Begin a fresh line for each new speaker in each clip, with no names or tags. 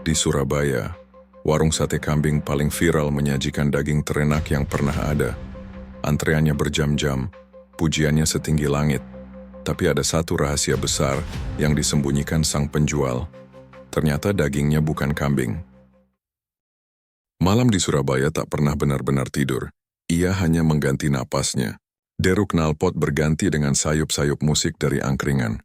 Di Surabaya, warung sate kambing paling viral menyajikan daging terenak yang pernah ada. Antreannya berjam-jam, pujiannya setinggi langit. Tapi ada satu rahasia besar yang disembunyikan sang penjual. Ternyata dagingnya bukan kambing. Malam di Surabaya tak pernah benar-benar tidur. Ia hanya mengganti napasnya. Deruk knalpot berganti dengan sayup-sayup musik dari angkringan.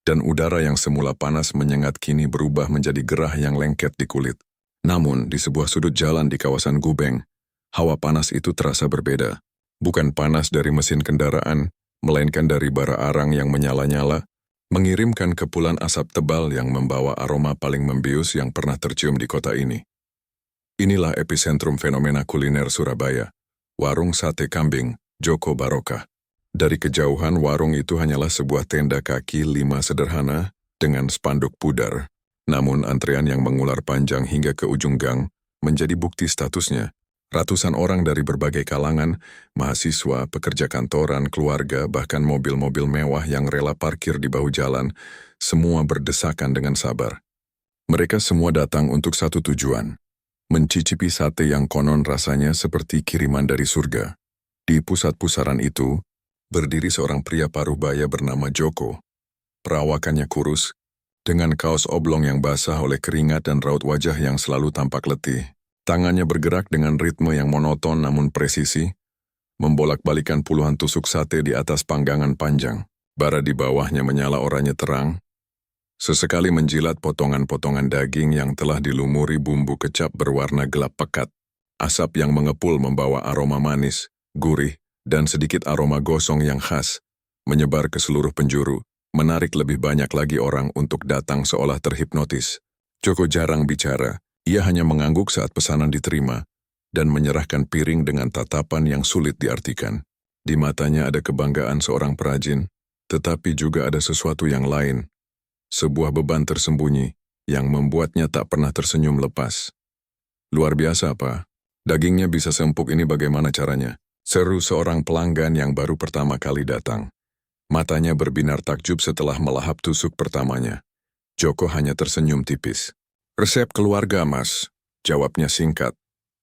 Dan udara yang semula panas menyengat kini berubah menjadi gerah yang lengket di kulit. Namun, di sebuah sudut jalan di kawasan Gubeng, hawa panas itu terasa berbeda. Bukan panas dari mesin kendaraan, melainkan dari bara arang yang menyala-nyala, mengirimkan kepulan asap tebal yang membawa aroma paling membius yang pernah tercium di kota ini. Inilah epicentrum fenomena kuliner Surabaya, warung sate kambing, Joko Barokah. Dari kejauhan, warung itu hanyalah sebuah tenda kaki 5 sederhana dengan spanduk pudar. Namun antrean yang mengular panjang hingga ke ujung gang menjadi bukti statusnya. Ratusan orang dari berbagai kalangan, mahasiswa, pekerja kantoran, keluarga, bahkan mobil-mobil mewah yang rela parkir di bahu jalan, semua berdesakan dengan sabar. Mereka semua datang untuk satu tujuan, mencicipi sate yang konon rasanya seperti kiriman dari surga. Di pusat pusaran itu, berdiri seorang pria paruh-baya bernama Joko. Perawakannya kurus, dengan kaos oblong yang basah oleh keringat dan raut wajah yang selalu tampak letih. Tangannya bergerak dengan ritme yang monoton namun presisi, membolak-balikan puluhan tusuk sate di atas panggangan panjang. Bara di bawahnya menyala oranye terang, sesekali menjilat potongan-potongan daging yang telah dilumuri bumbu kecap berwarna gelap pekat. Asap yang mengepul membawa aroma manis, gurih, dan sedikit aroma gosong yang khas, menyebar ke seluruh penjuru, menarik lebih banyak lagi orang untuk datang seolah terhipnotis. Joko jarang bicara, ia hanya mengangguk saat pesanan diterima, dan menyerahkan piring dengan tatapan yang sulit diartikan. Di matanya ada kebanggaan seorang perajin, tetapi juga ada sesuatu yang lain, sebuah beban tersembunyi, yang membuatnya tak pernah tersenyum lepas. Luar biasa, Pak. Dagingnya bisa seempuk ini, bagaimana caranya? Seru seorang pelanggan yang baru pertama kali datang. Matanya berbinar takjub setelah melahap tusuk pertamanya. Joko hanya tersenyum tipis. Resep keluarga, Mas, jawabnya singkat.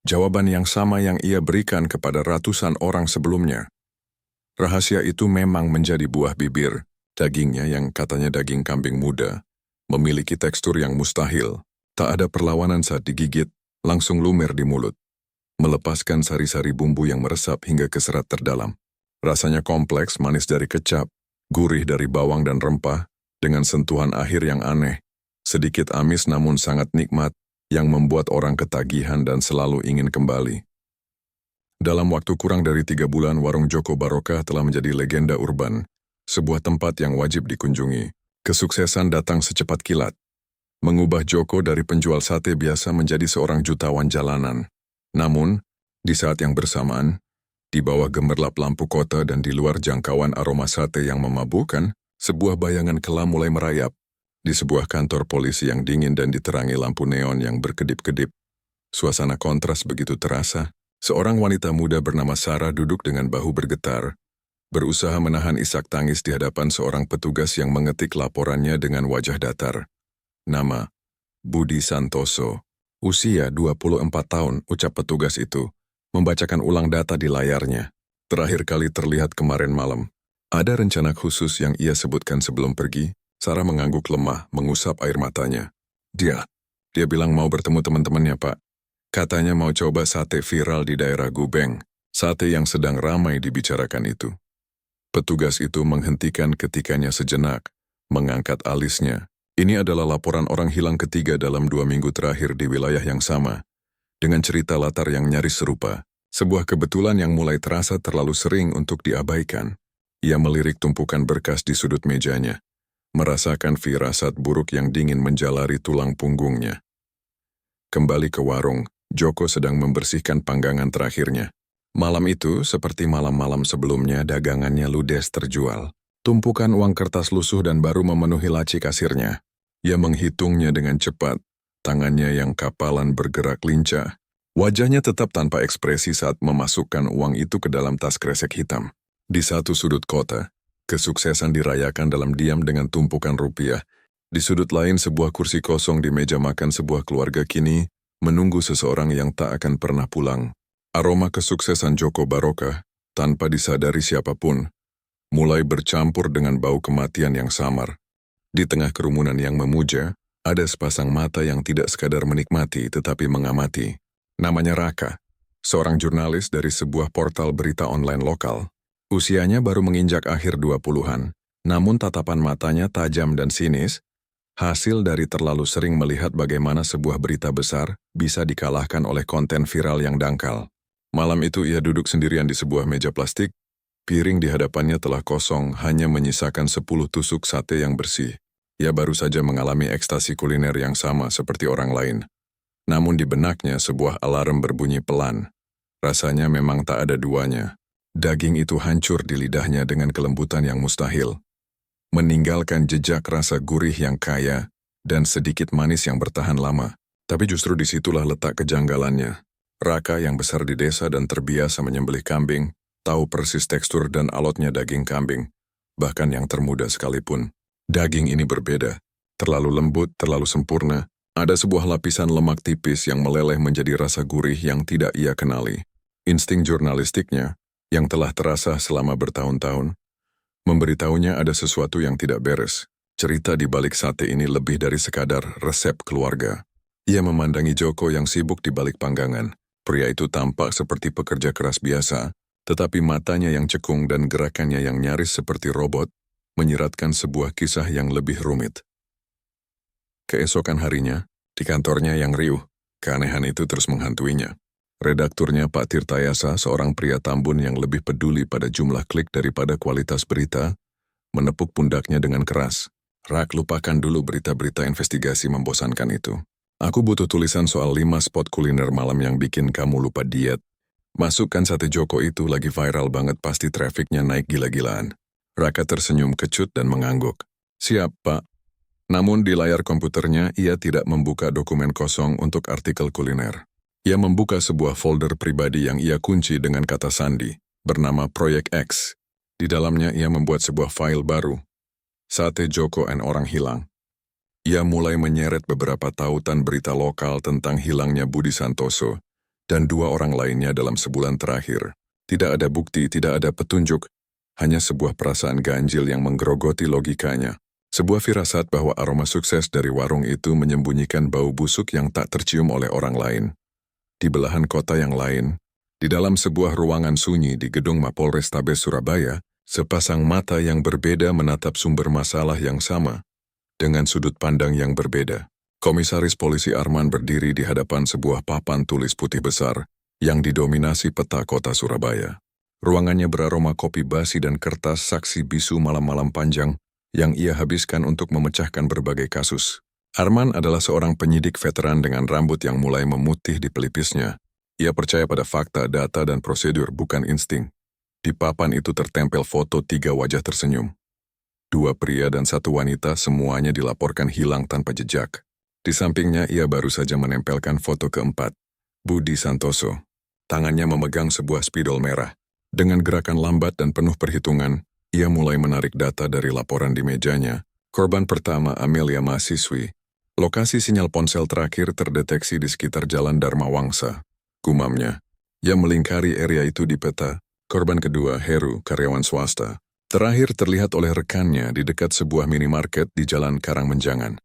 Jawaban yang sama yang ia berikan kepada ratusan orang sebelumnya. Rahasia itu memang menjadi buah bibir. Dagingnya yang katanya daging kambing muda, memiliki tekstur yang mustahil. Tak ada perlawanan saat digigit, langsung lumer di mulut, melepaskan sari-sari bumbu yang meresap hingga ke serat terdalam. Rasanya kompleks, manis dari kecap, gurih dari bawang dan rempah, dengan sentuhan akhir yang aneh, sedikit amis namun sangat nikmat, yang membuat orang ketagihan dan selalu ingin kembali. Dalam waktu kurang dari 3 bulan, warung Joko Barokah telah menjadi legenda urban, sebuah tempat yang wajib dikunjungi. Kesuksesan datang secepat kilat, mengubah Joko dari penjual sate biasa menjadi seorang jutawan jalanan. Namun, di saat yang bersamaan, di bawah gemerlap lampu kota dan di luar jangkauan aroma sate yang memabukkan, sebuah bayangan kelam mulai merayap. Di sebuah kantor polisi yang dingin dan diterangi lampu neon yang berkedip-kedip, suasana kontras begitu terasa. Seorang wanita muda bernama Sarah duduk dengan bahu bergetar, berusaha menahan isak tangis di hadapan seorang petugas yang mengetik laporannya dengan wajah datar. Nama, Budi Santoso. Usia 24 tahun, ucap petugas itu, membacakan ulang data di layarnya. Terakhir kali terlihat kemarin malam. Ada rencana khusus yang ia sebutkan sebelum pergi. Sarah mengangguk lemah, mengusap air matanya. Dia bilang mau bertemu teman-temannya, Pak. Katanya mau coba sate viral di daerah Gubeng. Sate yang sedang ramai dibicarakan itu. Petugas itu menghentikan ketikannya sejenak, mengangkat alisnya. Ini adalah laporan orang hilang ketiga dalam 2 minggu terakhir di wilayah yang sama, dengan cerita latar yang nyaris serupa. Sebuah kebetulan yang mulai terasa terlalu sering untuk diabaikan. Ia melirik tumpukan berkas di sudut mejanya, merasakan firasat buruk yang dingin menjalari tulang punggungnya. Kembali ke warung, Joko sedang membersihkan panggangan terakhirnya. Malam itu, seperti malam-malam sebelumnya, dagangannya ludes terjual. Tumpukan uang kertas lusuh dan baru memenuhi laci kasirnya. Ia menghitungnya dengan cepat, tangannya yang kapalan bergerak lincah. Wajahnya tetap tanpa ekspresi saat memasukkan uang itu ke dalam tas kresek hitam. Di satu sudut kota, kesuksesan dirayakan dalam diam dengan tumpukan rupiah Di sudut lain sebuah kursi kosong di meja makan sebuah keluarga kini menunggu seseorang yang tak akan pernah pulang. Aroma kesuksesan Joko Barokah, tanpa disadari siapapun, mulai bercampur dengan bau kematian yang samar. Di tengah kerumunan yang memuja, ada sepasang mata yang tidak sekadar menikmati tetapi mengamati. Namanya Raka, seorang jurnalis dari sebuah portal berita online lokal. Usianya baru menginjak akhir 20-an, namun tatapan matanya tajam dan sinis, hasil dari terlalu sering melihat bagaimana sebuah berita besar bisa dikalahkan oleh konten viral yang dangkal. Malam itu ia duduk sendirian di sebuah meja plastik, piring di hadapannya telah kosong, hanya menyisakan 10 tusuk sate yang bersih. Ia baru saja mengalami ekstasi kuliner yang sama seperti orang lain. Namun di benaknya sebuah alarm berbunyi pelan. Rasanya memang tak ada duanya. Daging itu hancur di lidahnya dengan kelembutan yang mustahil, meninggalkan jejak rasa gurih yang kaya dan sedikit manis yang bertahan lama. Tapi justru disitulah letak kejanggalannya. Raka yang besar di desa dan terbiasa menyembelih kambing, tahu persis tekstur dan alotnya daging kambing, bahkan yang termuda sekalipun. Daging ini berbeda, terlalu lembut, terlalu sempurna. Ada sebuah lapisan lemak tipis yang meleleh menjadi rasa gurih yang tidak ia kenali. Insting jurnalistiknya, yang telah terasa selama bertahun-tahun, memberitahunya ada sesuatu yang tidak beres. Cerita di balik sate ini lebih dari sekadar resep keluarga. Ia memandangi Joko yang sibuk di balik panggangan. Pria itu tampak seperti pekerja keras biasa, tetapi matanya yang cekung dan gerakannya yang nyaris seperti robot, menyiratkan sebuah kisah yang lebih rumit. Keesokan harinya, di kantornya yang riuh, keanehan itu terus menghantuinya. Redakturnya Pak Tirtayasa, seorang pria Tambun yang lebih peduli pada jumlah klik daripada kualitas berita, menepuk pundaknya dengan keras. Rak, lupakan dulu berita-berita investigasi membosankan itu. Aku butuh tulisan soal 5 spot kuliner malam yang bikin kamu lupa diet. Masukkan sate Joko itu lagi viral banget, pasti trafficnya naik gila-gilaan. Raka tersenyum kecut dan mengangguk. Siap, Pak. Namun di layar komputernya ia tidak membuka dokumen kosong untuk artikel kuliner. Ia membuka sebuah folder pribadi yang ia kunci dengan kata sandi, bernama Proyek X. Di dalamnya ia membuat sebuah file baru, Sate Joko and Orang Hilang. Ia mulai menyeret beberapa tautan berita lokal tentang hilangnya Budi Santoso dan 2 orang lainnya dalam sebulan terakhir. Tidak ada bukti, tidak ada petunjuk, hanya sebuah perasaan ganjil yang menggerogoti logikanya. Sebuah firasat bahwa aroma sukses dari warung itu menyembunyikan bau busuk yang tak tercium oleh orang lain. Di belahan kota yang lain, di dalam sebuah ruangan sunyi di gedung Mapolrestabes Surabaya, sepasang mata yang berbeda menatap sumber masalah yang sama, dengan sudut pandang yang berbeda. Komisaris Polisi Arman berdiri di hadapan sebuah papan tulis putih besar yang didominasi peta kota Surabaya. Ruangannya beraroma kopi basi dan kertas saksi bisu malam-malam panjang yang ia habiskan untuk memecahkan berbagai kasus. Arman adalah seorang penyidik veteran dengan rambut yang mulai memutih di pelipisnya. Ia percaya pada fakta, data, dan prosedur, bukan insting. Di papan itu tertempel foto 3 wajah tersenyum. 2 pria dan 1 wanita, semuanya dilaporkan hilang tanpa jejak. Di sampingnya ia baru saja menempelkan foto keempat, Budi Santoso. Tangannya memegang sebuah spidol merah. Dengan gerakan lambat dan penuh perhitungan, ia mulai menarik data dari laporan di mejanya. Korban pertama Amelia mahasiswi. Lokasi sinyal ponsel terakhir terdeteksi di sekitar Jalan Dharma Wangsa. Gumamnya, ia melingkari area itu di peta. Korban kedua Heru, karyawan swasta. Terakhir terlihat oleh rekannya di dekat sebuah minimarket di Jalan Karangmenjangan.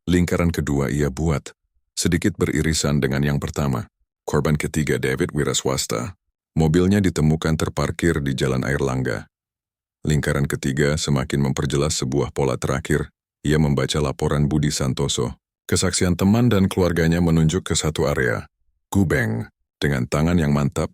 Lingkaran kedua ia buat, sedikit beririsan dengan yang pertama. Korban ketiga David, wiraswasta. Mobilnya ditemukan terparkir di Jalan Airlangga. Lingkaran ketiga semakin memperjelas sebuah pola terakhir. Ia membaca laporan Budi Santoso. Kesaksian teman dan keluarganya menunjuk ke satu area. Gubeng. Dengan tangan yang mantap,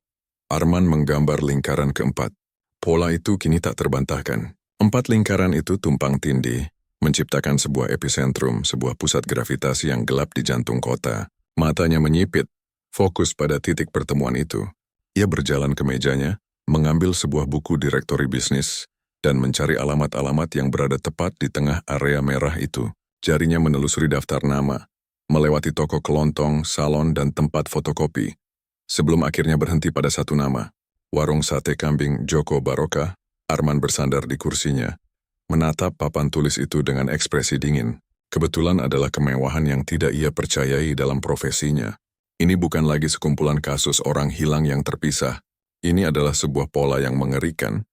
Arman menggambar lingkaran keempat. Pola itu kini tak terbantahkan. 4 lingkaran itu tumpang tindih, menciptakan sebuah epicentrum, sebuah pusat gravitasi yang gelap di jantung kota. Matanya menyipit, fokus pada titik pertemuan itu. Ia berjalan ke mejanya, mengambil sebuah buku direktori bisnis, dan mencari alamat-alamat yang berada tepat di tengah area merah itu. Jarinya menelusuri daftar nama, melewati toko kelontong, salon, dan tempat fotokopi, sebelum akhirnya berhenti pada satu nama. Warung sate kambing Joko Barokah. Arman bersandar di kursinya, menatap papan tulis itu dengan ekspresi dingin. Kebetulan adalah kemewahan yang tidak ia percayai dalam profesinya. Ini bukan lagi sekumpulan kasus orang hilang yang terpisah. Ini adalah sebuah pola yang mengerikan,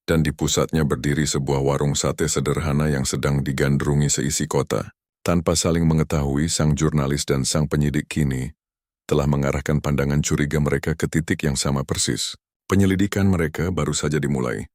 dan di pusatnya berdiri sebuah warung sate sederhana yang sedang digandrungi seisi kota. Tanpa saling mengetahui, sang jurnalis dan sang penyidik kini telah mengarahkan pandangan curiga mereka ke titik yang sama persis. Penyelidikan mereka baru saja dimulai.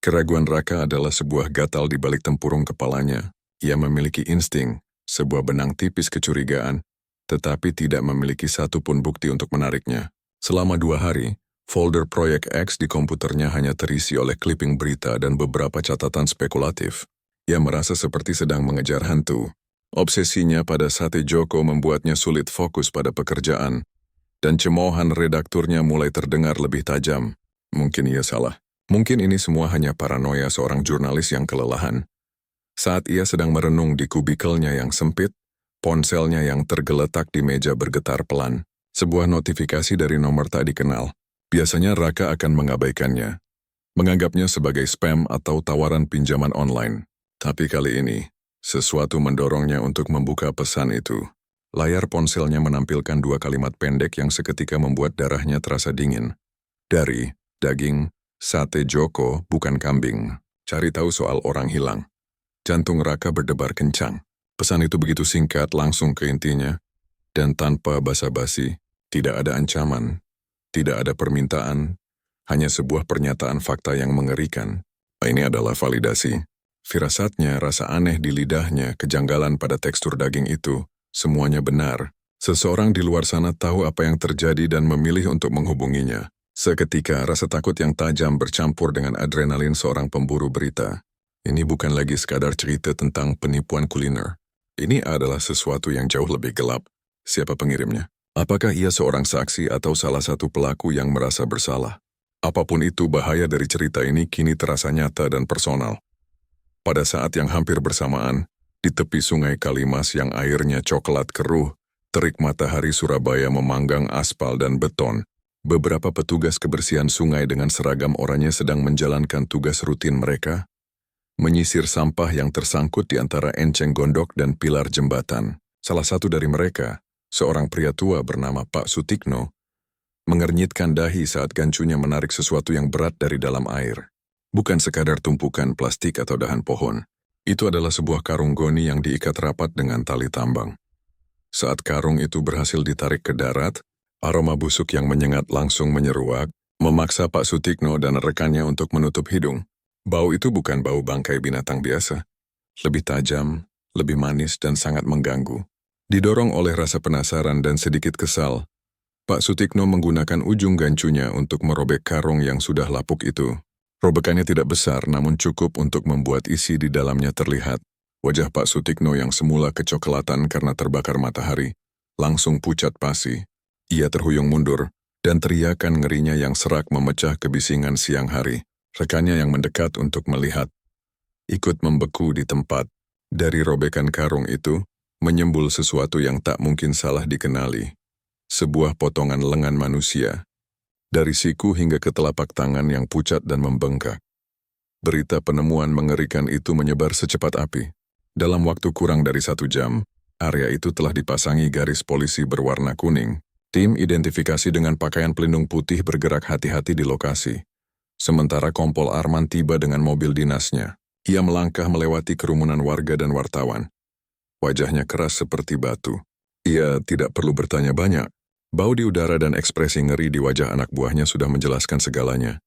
Keraguan Raka adalah sebuah gatal di balik tempurung kepalanya. Ia memiliki insting, sebuah benang tipis kecurigaan, tetapi tidak memiliki satupun bukti untuk menariknya. Selama 2 hari, folder Proyek X di komputernya hanya terisi oleh clipping berita dan beberapa catatan spekulatif. Ia merasa seperti sedang mengejar hantu. Obsesinya pada sate Joko membuatnya sulit fokus pada pekerjaan, dan cemoohan redakturnya mulai terdengar lebih tajam. Mungkin ia salah. Mungkin ini semua hanya paranoia seorang jurnalis yang kelelahan. Saat ia sedang merenung di kubikelnya yang sempit, ponselnya yang tergeletak di meja bergetar pelan. Sebuah notifikasi dari nomor tak dikenal. Biasanya Raka akan mengabaikannya, menganggapnya sebagai spam atau tawaran pinjaman online. Tapi kali ini, sesuatu mendorongnya untuk membuka pesan itu. Layar ponselnya menampilkan 2 kalimat pendek yang seketika membuat darahnya terasa dingin. Dari daging sate Joko, bukan kambing. Cari tahu soal orang hilang. Jantung Raka berdebar kencang. Pesan itu begitu singkat, langsung ke intinya. Dan tanpa basa-basi, tidak ada ancaman, tidak ada permintaan, hanya sebuah pernyataan fakta yang mengerikan. Ini adalah validasi. Firasatnya, rasa aneh di lidahnya, kejanggalan pada tekstur daging itu, semuanya benar. Seseorang di luar sana tahu apa yang terjadi dan memilih untuk menghubunginya. Seketika, rasa takut yang tajam bercampur dengan adrenalin seorang pemburu berita. Ini bukan lagi sekadar cerita tentang penipuan kuliner. Ini adalah sesuatu yang jauh lebih gelap. Siapa pengirimnya? Apakah ia seorang saksi atau salah satu pelaku yang merasa bersalah? Apapun itu, bahaya dari cerita ini kini terasa nyata dan personal. Pada saat yang hampir bersamaan, di tepi sungai Kalimas yang airnya coklat keruh, terik matahari Surabaya memanggang aspal dan beton. Beberapa petugas kebersihan sungai dengan seragam oranye sedang menjalankan tugas rutin mereka, menyisir sampah yang tersangkut di antara enceng gondok dan pilar jembatan. Salah satu dari mereka, seorang pria tua bernama Pak Sutikno, mengernyitkan dahi saat gancunya menarik sesuatu yang berat dari dalam air. Bukan sekadar tumpukan plastik atau dahan pohon. Itu adalah sebuah karung goni yang diikat rapat dengan tali tambang. Saat karung itu berhasil ditarik ke darat, aroma busuk yang menyengat langsung menyeruak, memaksa Pak Sutikno dan rekannya untuk menutup hidung. Bau itu bukan bau bangkai binatang biasa. Lebih tajam, lebih manis dan sangat mengganggu. Didorong oleh rasa penasaran dan sedikit kesal, Pak Sutikno menggunakan ujung gancunya untuk merobek karung yang sudah lapuk itu. Robekannya tidak besar, namun cukup untuk membuat isi di dalamnya terlihat. Wajah Pak Sutikno yang semula kecoklatan karena terbakar matahari, langsung pucat pasi. Ia terhuyung mundur, dan teriakan ngerinya yang serak memecah kebisingan siang hari. Rekannya yang mendekat untuk melihat, ikut membeku di tempat. Dari robekan karung itu, menyembul sesuatu yang tak mungkin salah dikenali. Sebuah potongan lengan manusia. Dari siku hingga ke telapak tangan yang pucat dan membengkak. Berita penemuan mengerikan itu menyebar secepat api. Dalam waktu kurang dari 1 jam, area itu telah dipasangi garis polisi berwarna kuning. Tim identifikasi dengan pakaian pelindung putih bergerak hati-hati di lokasi. Sementara Kompol Arman tiba dengan mobil dinasnya. Ia melangkah melewati kerumunan warga dan wartawan. Wajahnya keras seperti batu. Ia tidak perlu bertanya banyak. Bau di udara dan ekspresi ngeri di wajah anak buahnya sudah menjelaskan segalanya.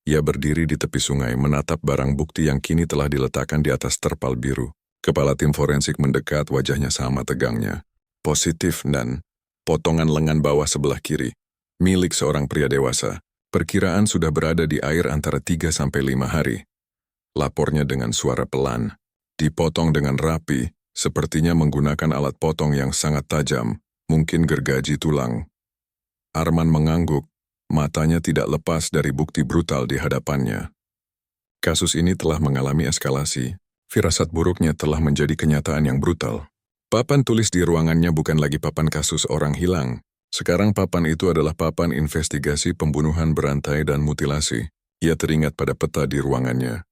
Ia berdiri di tepi sungai menatap barang bukti yang kini telah diletakkan di atas terpal biru. Kepala tim forensik mendekat, wajahnya sama tegangnya. Positif dan potongan lengan bawah sebelah kiri, milik seorang pria dewasa. Perkiraan sudah berada di air antara 3-5 hari. Lapornya dengan suara pelan. Dipotong dengan rapi, sepertinya menggunakan alat potong yang sangat tajam, mungkin gergaji tulang. Arman mengangguk, matanya tidak lepas dari bukti brutal di hadapannya. Kasus ini telah mengalami eskalasi. Firasat buruknya telah menjadi kenyataan yang brutal. Papan tulis di ruangannya bukan lagi papan kasus orang hilang. Sekarang papan itu adalah papan investigasi pembunuhan berantai dan mutilasi. Ia teringat pada peta di ruangannya.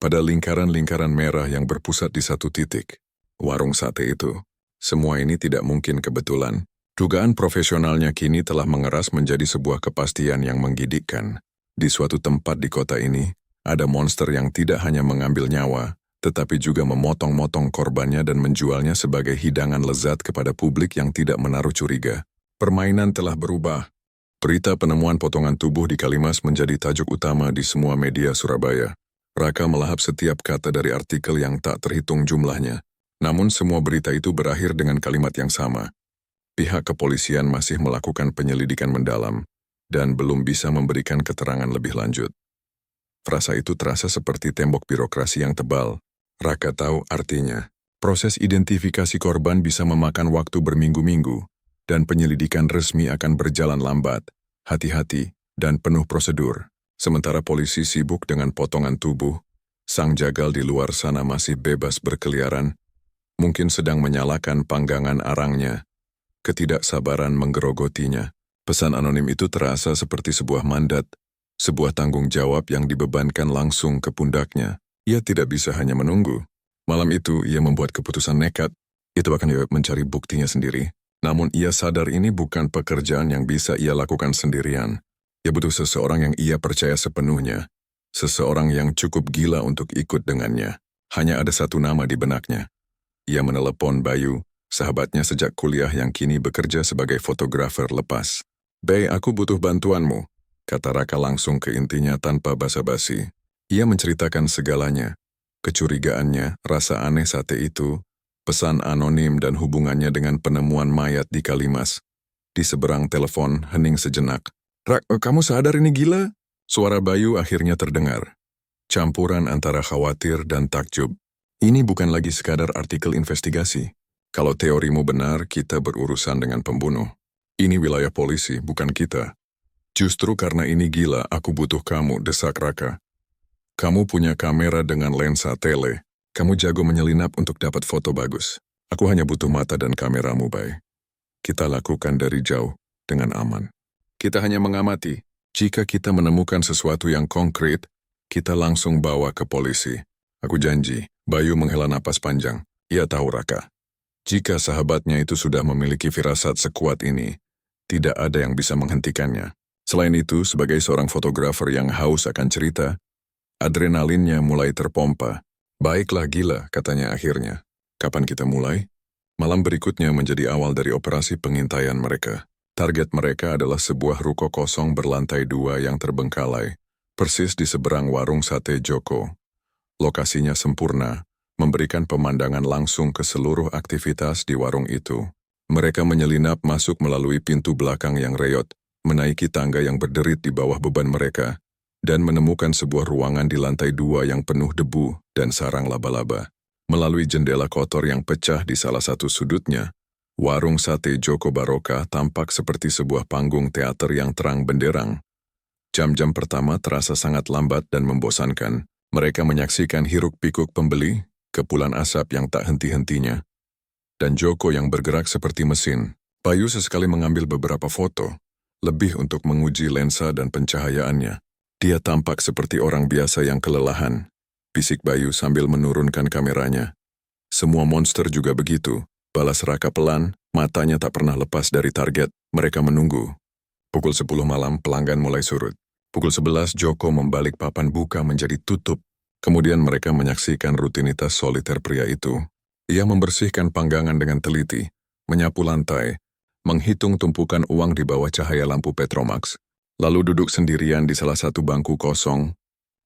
Pada lingkaran-lingkaran merah yang berpusat di satu titik. warung sate itu. Semua ini tidak mungkin kebetulan. Dugaan profesionalnya kini telah mengeras menjadi sebuah kepastian yang menggigitkan. Di suatu tempat di kota ini, ada monster yang tidak hanya mengambil nyawa, tetapi juga memotong-motong korbannya dan menjualnya sebagai hidangan lezat kepada publik yang tidak menaruh curiga. Permainan telah berubah. Berita penemuan potongan tubuh di Kalimas menjadi tajuk utama di semua media Surabaya. Raka melahap setiap kata dari artikel yang tak terhitung jumlahnya. Namun semua berita itu berakhir dengan kalimat yang sama. Pihak kepolisian masih melakukan penyelidikan mendalam dan belum bisa memberikan keterangan lebih lanjut. Frasa itu terasa seperti tembok birokrasi yang tebal. Raka tahu artinya. Proses identifikasi korban bisa memakan waktu berminggu-minggu, dan penyelidikan resmi akan berjalan lambat, hati-hati, dan penuh prosedur. Sementara polisi sibuk dengan potongan tubuh, sang jagal di luar sana masih bebas berkeliaran, mungkin sedang menyalakan panggangan arangnya. Ketidaksabaran menggerogotinya. Pesan anonim itu terasa seperti sebuah mandat, sebuah tanggung jawab yang dibebankan langsung ke pundaknya. Ia tidak bisa hanya menunggu. Malam itu ia membuat keputusan nekat. Itu akan ia mencari buktinya sendiri. Namun ia sadar ini bukan pekerjaan yang bisa ia lakukan sendirian. Ia butuh seseorang yang ia percaya sepenuhnya. Seseorang yang cukup gila untuk ikut dengannya. Hanya ada satu nama di benaknya. Ia menelepon Bayu, sahabatnya sejak kuliah yang kini bekerja sebagai fotografer lepas. "Bay, aku butuh bantuanmu," kata Raka langsung ke intinya tanpa basa-basi. Ia menceritakan segalanya. Kecurigaannya, rasa aneh sate itu, pesan anonim dan hubungannya dengan penemuan mayat di Kalimas. Di seberang telepon, hening sejenak. "Rak, kamu sadar ini gila?" Suara Bayu akhirnya terdengar. Campuran antara khawatir dan takjub. Ini bukan lagi sekadar artikel investigasi. Kalau teorimu benar, kita berurusan dengan pembunuh. Ini wilayah polisi, bukan kita. Justru karena ini gila, aku butuh kamu, desak Raka. Kamu punya kamera dengan lensa tele. Kamu jago menyelinap untuk dapat foto bagus. Aku hanya butuh mata dan kameramu, Bay. Kita lakukan dari jauh, dengan aman. Kita hanya mengamati. Jika kita menemukan sesuatu yang konkret, kita langsung bawa ke polisi. Aku janji. Bayu menghela napas panjang. Ia tahu Raka. Jika sahabatnya itu sudah memiliki firasat sekuat ini, tidak ada yang bisa menghentikannya. Selain itu, sebagai seorang fotografer yang haus akan cerita, adrenalinnya mulai terpompa. "Baiklah gila," katanya akhirnya. "Kapan kita mulai?" Malam berikutnya menjadi awal dari operasi pengintaian mereka. Target mereka adalah sebuah ruko kosong berlantai 2 yang terbengkalai, persis di seberang warung sate Joko. Lokasinya sempurna, memberikan pemandangan langsung ke seluruh aktivitas di warung itu. Mereka menyelinap masuk melalui pintu belakang yang reyot, menaiki tangga yang berderit di bawah beban mereka, dan menemukan sebuah ruangan di lantai 2 yang penuh debu dan sarang laba-laba. Melalui jendela kotor yang pecah di salah satu sudutnya, warung sate Joko Baroka tampak seperti sebuah panggung teater yang terang benderang. Jam-jam pertama terasa sangat lambat dan membosankan. Mereka menyaksikan hiruk-pikuk pembeli, kepulan asap yang tak henti-hentinya, dan Joko yang bergerak seperti mesin. Bayu sesekali mengambil beberapa foto, lebih untuk menguji lensa dan pencahayaannya. Dia tampak seperti orang biasa yang kelelahan, bisik Bayu sambil menurunkan kameranya. Semua monster juga begitu, balas Raka pelan, matanya tak pernah lepas dari target. Mereka menunggu. Pukul 10 malam pelanggan mulai surut. Pukul 11 Joko membalik papan buka menjadi tutup. Kemudian mereka menyaksikan rutinitas soliter pria itu. Ia membersihkan panggangan dengan teliti, menyapu lantai, menghitung tumpukan uang di bawah cahaya lampu Petromax, lalu duduk sendirian di salah satu bangku kosong,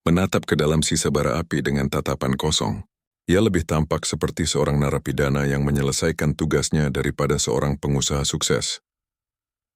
menatap ke dalam sisa bara api dengan tatapan kosong. Ia lebih tampak seperti seorang narapidana yang menyelesaikan tugasnya daripada seorang pengusaha sukses.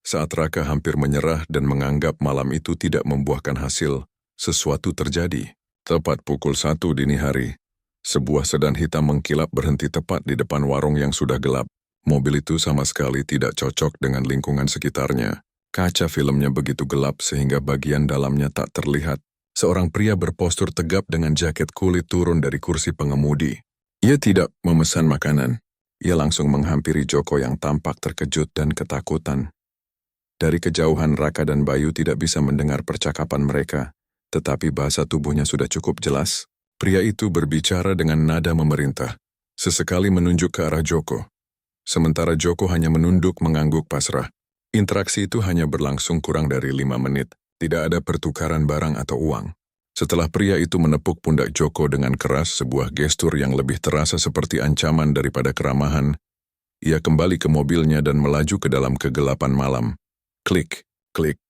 Saat Raka hampir menyerah dan menganggap malam itu tidak membuahkan hasil, sesuatu terjadi. Tepat pukul 1 dini hari, sebuah sedan hitam mengkilap berhenti tepat di depan warung yang sudah gelap. Mobil itu sama sekali tidak cocok dengan lingkungan sekitarnya. Kaca filmnya begitu gelap sehingga bagian dalamnya tak terlihat. Seorang pria berpostur tegap dengan jaket kulit turun dari kursi pengemudi. Ia tidak memesan makanan. Ia langsung menghampiri Joko yang tampak terkejut dan ketakutan. Dari kejauhan Raka dan Bayu tidak bisa mendengar percakapan mereka, tetapi bahasa tubuhnya sudah cukup jelas. Pria itu berbicara dengan nada memerintah. Sesekali menunjuk ke arah Joko. Sementara Joko hanya menunduk mengangguk pasrah. Interaksi itu hanya berlangsung kurang dari 5 menit. Tidak ada pertukaran barang atau uang. Setelah pria itu menepuk pundak Joko dengan keras, sebuah gestur yang lebih terasa seperti ancaman daripada keramahan, ia kembali ke mobilnya dan melaju ke dalam kegelapan malam. Klik, klik.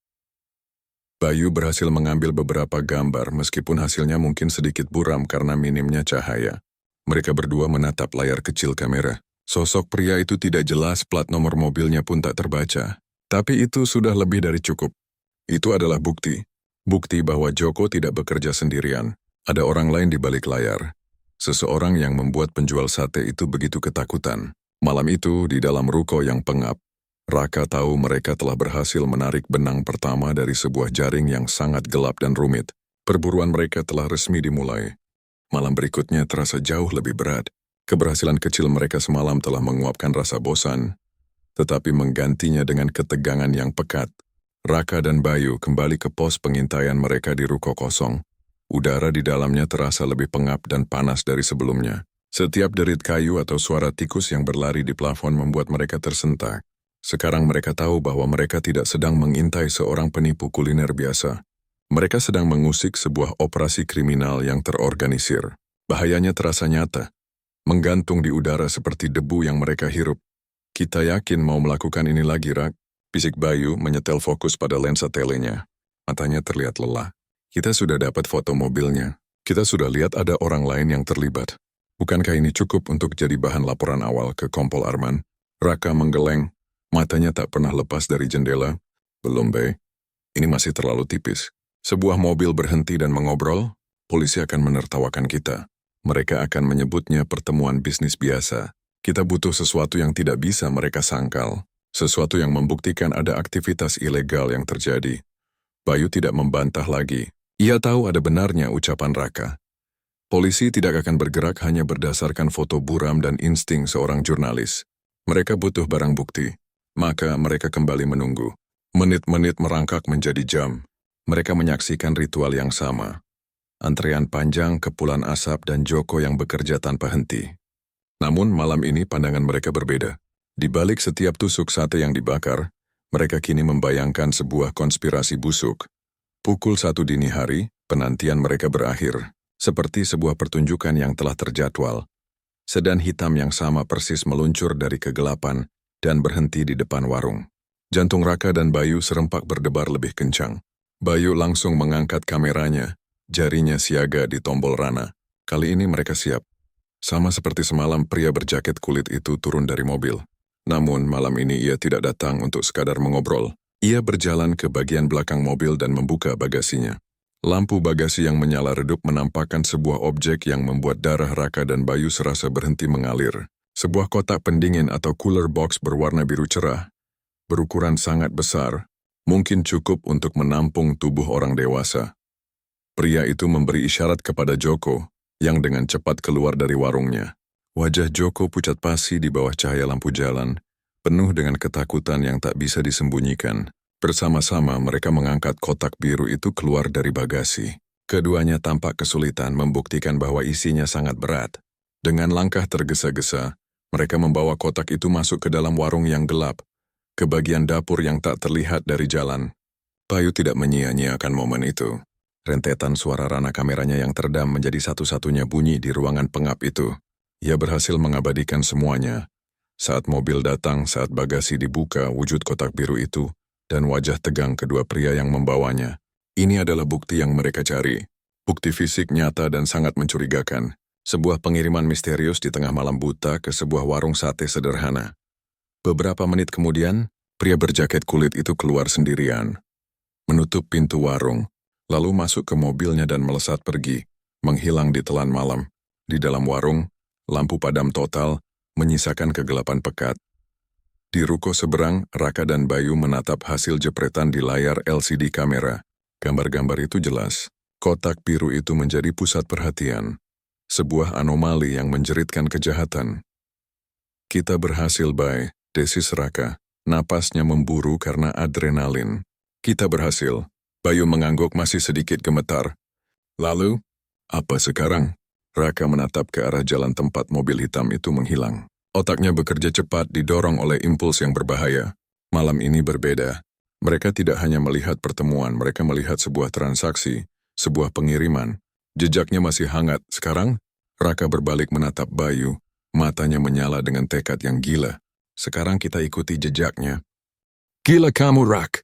Bayu berhasil mengambil beberapa gambar meskipun hasilnya mungkin sedikit buram karena minimnya cahaya. Mereka berdua menatap layar kecil kamera. Sosok pria itu tidak jelas, plat nomor mobilnya pun tak terbaca. Tapi itu sudah lebih dari cukup. Itu adalah bukti. Bukti bahwa Joko tidak bekerja sendirian. Ada orang lain di balik layar. Seseorang yang membuat penjual sate itu begitu ketakutan. Malam itu, di dalam ruko yang pengap, Raka tahu mereka telah berhasil menarik benang pertama dari sebuah jaring yang sangat gelap dan rumit. Perburuan mereka telah resmi dimulai. Malam berikutnya terasa jauh lebih berat. Keberhasilan kecil mereka semalam telah menguapkan rasa bosan, tetapi menggantinya dengan ketegangan yang pekat. Raka dan Bayu kembali ke pos pengintaian mereka di ruko kosong. Udara di dalamnya terasa lebih pengap dan panas dari sebelumnya. Setiap derit kayu atau suara tikus yang berlari di plafon membuat mereka tersentak. Sekarang mereka tahu bahwa mereka tidak sedang mengintai seorang penipu kuliner biasa. Mereka sedang mengusik sebuah operasi kriminal yang terorganisir. Bahayanya terasa nyata, menggantung di udara seperti debu yang mereka hirup. Kita yakin mau melakukan ini lagi, Rak? Bisik Bayu menyetel fokus pada lensa telenya. Matanya terlihat lelah. Kita sudah dapat foto mobilnya. Kita sudah lihat ada orang lain yang terlibat. Bukankah ini cukup untuk jadi bahan laporan awal ke Kompol Arman? Raka menggeleng. Matanya tak pernah lepas dari jendela. Belum, Be. Ini masih terlalu tipis. Sebuah mobil berhenti dan mengobrol, polisi akan menertawakan kita. Mereka akan menyebutnya pertemuan bisnis biasa. Kita butuh sesuatu yang tidak bisa mereka sangkal. Sesuatu yang membuktikan ada aktivitas ilegal yang terjadi. Bayu tidak membantah lagi. Ia tahu ada benarnya ucapan Raka. Polisi tidak akan bergerak hanya berdasarkan foto buram dan insting seorang jurnalis. Mereka butuh barang bukti. Maka mereka kembali menunggu. Menit-menit merangkak menjadi jam. Mereka menyaksikan ritual yang sama. Antrean panjang, kepulan asap, dan Joko yang bekerja tanpa henti. Namun malam ini pandangan mereka berbeda. Di balik setiap tusuk sate yang dibakar, mereka kini membayangkan sebuah konspirasi busuk. Pukul 1 dini hari, penantian mereka berakhir. Seperti sebuah pertunjukan yang telah terjadwal. Sedan hitam yang sama persis meluncur dari kegelapan dan berhenti di depan warung. Jantung Raka dan Bayu serempak berdebar lebih kencang. Bayu langsung mengangkat kameranya, jarinya siaga di tombol rana. Kali ini mereka siap. Sama seperti semalam pria berjaket kulit itu turun dari mobil. Namun malam ini ia tidak datang untuk sekadar mengobrol. Ia berjalan ke bagian belakang mobil dan membuka bagasinya. Lampu bagasi yang menyala redup menampakkan sebuah objek yang membuat darah Raka dan Bayu serasa berhenti mengalir. Sebuah kotak pendingin atau cooler box berwarna biru cerah, berukuran sangat besar, mungkin cukup untuk menampung tubuh orang dewasa. Pria itu memberi isyarat kepada Joko, yang dengan cepat keluar dari warungnya. Wajah Joko pucat pasi di bawah cahaya lampu jalan, penuh dengan ketakutan yang tak bisa disembunyikan. Bersama-sama mereka mengangkat kotak biru itu keluar dari bagasi. Keduanya tampak kesulitan membuktikan bahwa isinya sangat berat. Dengan langkah tergesa-gesa, mereka membawa kotak itu masuk ke dalam warung yang gelap, ke bagian dapur yang tak terlihat dari jalan. Bayu tidak menyia-nyiakan momen itu. Rentetan suara rana kameranya yang teredam menjadi satu-satunya bunyi di ruangan pengap itu. Ia berhasil mengabadikan semuanya. Saat mobil datang, saat bagasi dibuka, wujud kotak biru itu, dan wajah tegang kedua pria yang membawanya. Ini adalah bukti yang mereka cari. Bukti fisik nyata dan sangat mencurigakan. Sebuah pengiriman misterius di tengah malam buta ke sebuah warung sate sederhana. Beberapa menit kemudian, pria berjaket kulit itu keluar sendirian. Menutup pintu warung, lalu masuk ke mobilnya dan melesat pergi, menghilang di telan malam. Di dalam warung, lampu padam total, menyisakan kegelapan pekat. Di ruko seberang, Raka dan Bayu menatap hasil jepretan di layar LCD kamera. Gambar-gambar itu jelas. Kotak biru itu menjadi pusat perhatian. Sebuah anomali yang menjeritkan kejahatan. Kita berhasil, Bay, desis Raka. Napasnya memburu karena adrenalin. Kita berhasil. Bayu mengangguk masih sedikit gemetar. Lalu, apa sekarang? Raka menatap ke arah jalan tempat mobil hitam itu menghilang. Otaknya bekerja cepat didorong oleh impuls yang berbahaya. Malam ini berbeda. Mereka tidak hanya melihat pertemuan, mereka melihat sebuah transaksi, sebuah pengiriman. Jejaknya masih hangat. Sekarang, Raka berbalik menatap Bayu. Matanya menyala dengan tekad yang gila. Sekarang kita ikuti jejaknya. Gila kamu, Rak!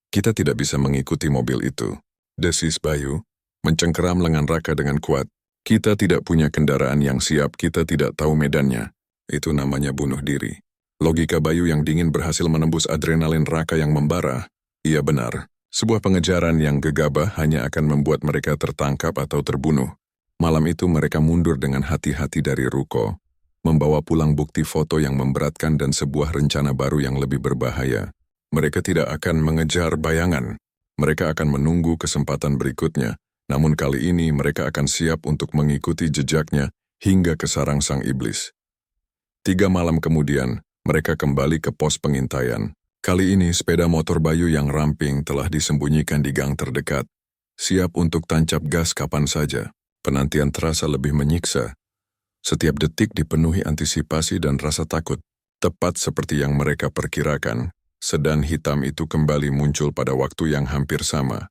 Kita tidak bisa mengikuti mobil itu. Desis Bayu, mencengkeram lengan Raka dengan kuat. Kita tidak punya kendaraan yang siap, kita tidak tahu medannya. Itu namanya bunuh diri. Logika Bayu yang dingin berhasil menembus adrenalin Raka yang membara. Iya benar, sebuah pengejaran yang gegabah hanya akan membuat mereka tertangkap atau terbunuh. Malam itu mereka mundur dengan hati-hati dari ruko, membawa pulang bukti foto yang memberatkan dan sebuah rencana baru yang lebih berbahaya. Mereka tidak akan mengejar bayangan. Mereka akan menunggu kesempatan berikutnya. Namun kali ini mereka akan siap untuk mengikuti jejaknya hingga ke sarang sang iblis. 3 malam kemudian, mereka kembali ke pos pengintaian. Kali ini sepeda motor Bayu yang ramping telah disembunyikan di gang terdekat. Siap untuk tancap gas kapan saja. Penantian terasa lebih menyiksa. Setiap detik dipenuhi antisipasi dan rasa takut. Tepat seperti yang mereka perkirakan, sedan hitam itu kembali muncul pada waktu yang hampir sama.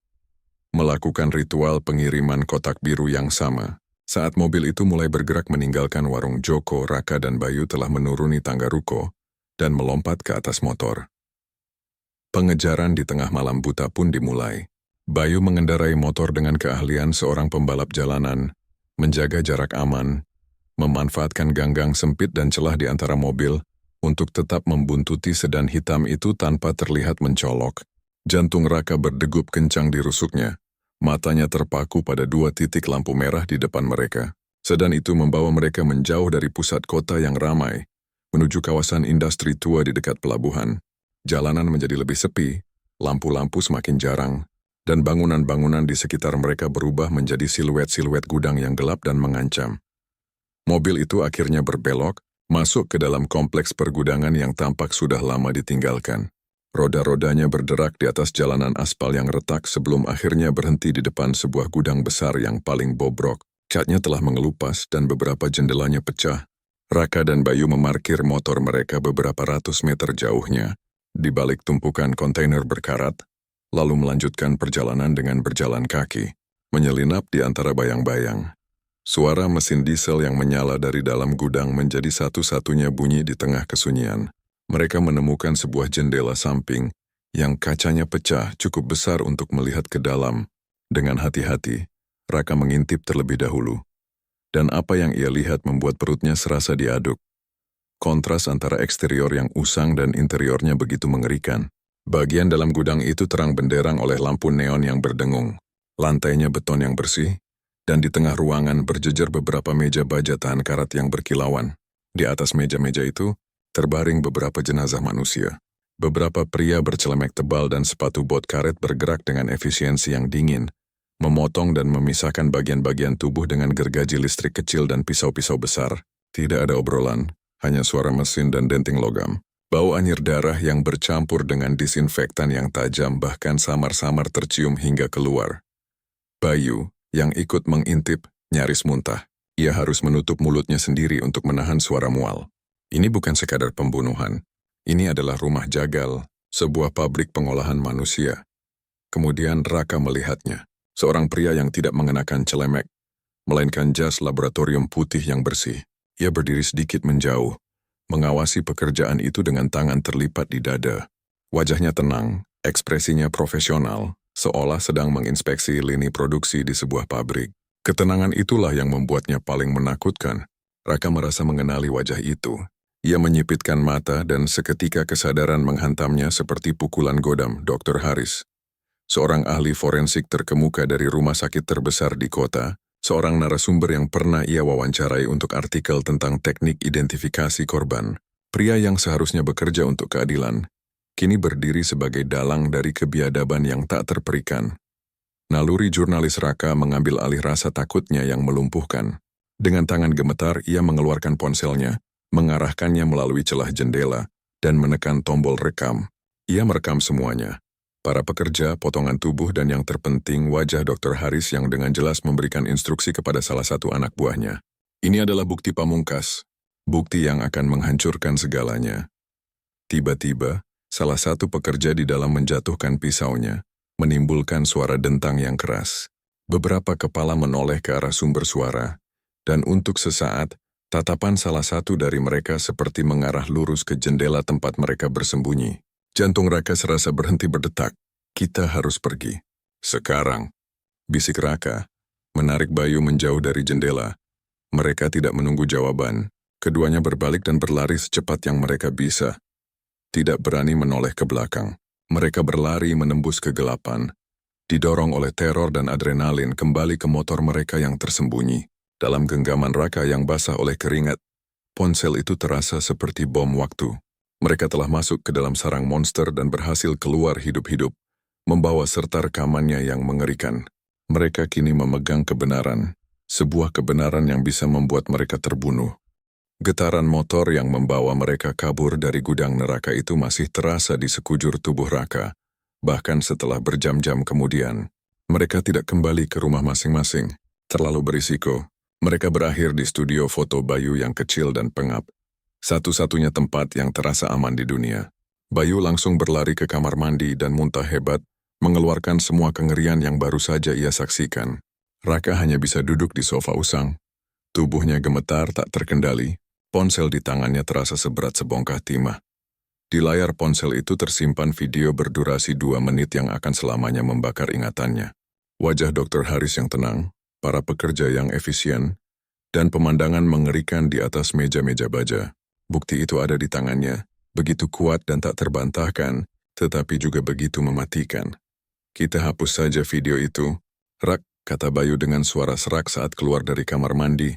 Melakukan ritual pengiriman kotak biru yang sama. Saat mobil itu mulai bergerak meninggalkan warung Joko, Raka dan Bayu telah menuruni tangga ruko dan melompat ke atas motor. Pengejaran di tengah malam buta pun dimulai. Bayu mengendarai motor dengan keahlian seorang pembalap jalanan, menjaga jarak aman, memanfaatkan ganggang sempit dan celah di antara mobil untuk tetap membuntuti sedan hitam itu tanpa terlihat mencolok. Jantung Raka berdegup kencang di rusuknya. Matanya terpaku pada 2 titik lampu merah di depan mereka. Sedan itu membawa mereka menjauh dari pusat kota yang ramai, menuju kawasan industri tua di dekat pelabuhan. Jalanan menjadi lebih sepi, lampu-lampu semakin jarang, dan bangunan-bangunan di sekitar mereka berubah menjadi siluet-siluet gudang yang gelap dan mengancam. Mobil itu akhirnya berbelok, masuk ke dalam kompleks pergudangan yang tampak sudah lama ditinggalkan. Roda-rodanya berderak di atas jalanan aspal yang retak sebelum akhirnya berhenti di depan sebuah gudang besar yang paling bobrok. Catnya telah mengelupas dan beberapa jendelanya pecah. Raka dan Bayu memarkir motor mereka beberapa ratus meter jauhnya, di balik tumpukan kontainer berkarat, lalu melanjutkan perjalanan dengan berjalan kaki, menyelinap di antara bayang-bayang. Suara mesin diesel yang menyala dari dalam gudang menjadi satu-satunya bunyi di tengah kesunyian. Mereka menemukan sebuah jendela samping yang kacanya pecah cukup besar untuk melihat ke dalam. Dengan hati-hati, Raka mengintip terlebih dahulu. Dan apa yang ia lihat membuat perutnya serasa diaduk. Kontras antara eksterior yang usang dan interiornya begitu mengerikan. Bagian dalam gudang itu terang benderang oleh lampu neon yang berdengung. Lantainya beton yang bersih, dan di tengah ruangan berjejer beberapa meja baja tahan karat yang berkilauan. Di atas meja-meja itu, terbaring beberapa jenazah manusia. Beberapa pria bercelemek tebal dan sepatu bot karet bergerak dengan efisiensi yang dingin, memotong dan memisahkan bagian-bagian tubuh dengan gergaji listrik kecil dan pisau-pisau besar. Tidak ada obrolan, hanya suara mesin dan denting logam. Bau anyir darah yang bercampur dengan disinfektan yang tajam bahkan samar-samar tercium hingga keluar. Bayu, yang ikut mengintip, nyaris muntah. Ia harus menutup mulutnya sendiri untuk menahan suara mual. Ini bukan sekadar pembunuhan. Ini adalah rumah jagal, sebuah pabrik pengolahan manusia. Kemudian Raka melihatnya. Seorang pria yang tidak mengenakan celemek, melainkan jas laboratorium putih yang bersih. Ia berdiri sedikit menjauh, mengawasi pekerjaan itu dengan tangan terlipat di dada. Wajahnya tenang, ekspresinya profesional, seolah sedang menginspeksi lini produksi di sebuah pabrik. Ketenangan itulah yang membuatnya paling menakutkan. Raka merasa mengenali wajah itu. Ia menyipitkan mata dan seketika kesadaran menghantamnya seperti pukulan godam Dr. Haris. Seorang ahli forensik terkemuka dari rumah sakit terbesar di kota, seorang narasumber yang pernah ia wawancarai untuk artikel tentang teknik identifikasi korban. Pria yang seharusnya bekerja untuk keadilan, kini berdiri sebagai dalang dari kebiadaban yang tak terperikan. Naluri jurnalis Raka mengambil alih rasa takutnya yang melumpuhkan. Dengan tangan gemetar, ia mengeluarkan ponselnya, mengarahkannya melalui celah jendela, dan menekan tombol rekam. Ia merekam semuanya. para pekerja, potongan tubuh, dan yang terpenting wajah Dr. Haris yang dengan jelas memberikan instruksi kepada salah satu anak buahnya. Ini adalah bukti pamungkas, bukti yang akan menghancurkan segalanya. Tiba-tiba, salah satu pekerja di dalam menjatuhkan pisaunya, menimbulkan suara dentang yang keras. Beberapa kepala menoleh ke arah sumber suara, dan untuk sesaat, tatapan salah satu dari mereka seperti mengarah lurus ke jendela tempat mereka bersembunyi. Jantung Raka serasa berhenti berdetak. Kita harus pergi. Sekarang, bisik Raka, menarik Bayu menjauh dari jendela. Mereka tidak menunggu jawaban. Keduanya berbalik dan berlari secepat yang mereka bisa. Tidak berani menoleh ke belakang. Mereka berlari menembus kegelapan. Didorong oleh teror dan adrenalin kembali ke motor mereka yang tersembunyi. Dalam genggaman Raka yang basah oleh keringat, ponsel itu terasa seperti bom waktu. Mereka telah masuk ke dalam sarang monster dan berhasil keluar hidup-hidup, membawa serta rekamannya yang mengerikan. Mereka kini memegang kebenaran, sebuah kebenaran yang bisa membuat mereka terbunuh. Getaran motor yang membawa mereka kabur dari gudang neraka itu masih terasa di sekujur tubuh Raka. Bahkan setelah berjam-jam kemudian, mereka tidak kembali ke rumah masing-masing. Terlalu berisiko. Mereka berakhir di studio foto Bayu yang kecil dan pengap. Satu-satunya tempat yang terasa aman di dunia. Bayu langsung berlari ke kamar mandi dan muntah hebat, mengeluarkan semua kengerian yang baru saja ia saksikan. Raka hanya bisa duduk di sofa usang. Tubuhnya gemetar tak terkendali, ponsel di tangannya terasa seberat sebongkah timah. Di layar ponsel itu tersimpan video berdurasi 2 menit yang akan selamanya membakar ingatannya. Wajah Dr. Haris yang tenang, para pekerja yang efisien, dan pemandangan mengerikan di atas meja-meja baja. Bukti itu ada di tangannya, begitu kuat dan tak terbantahkan, tetapi juga begitu mematikan. Kita hapus saja video itu. Rak, kata Bayu dengan suara serak saat keluar dari kamar mandi.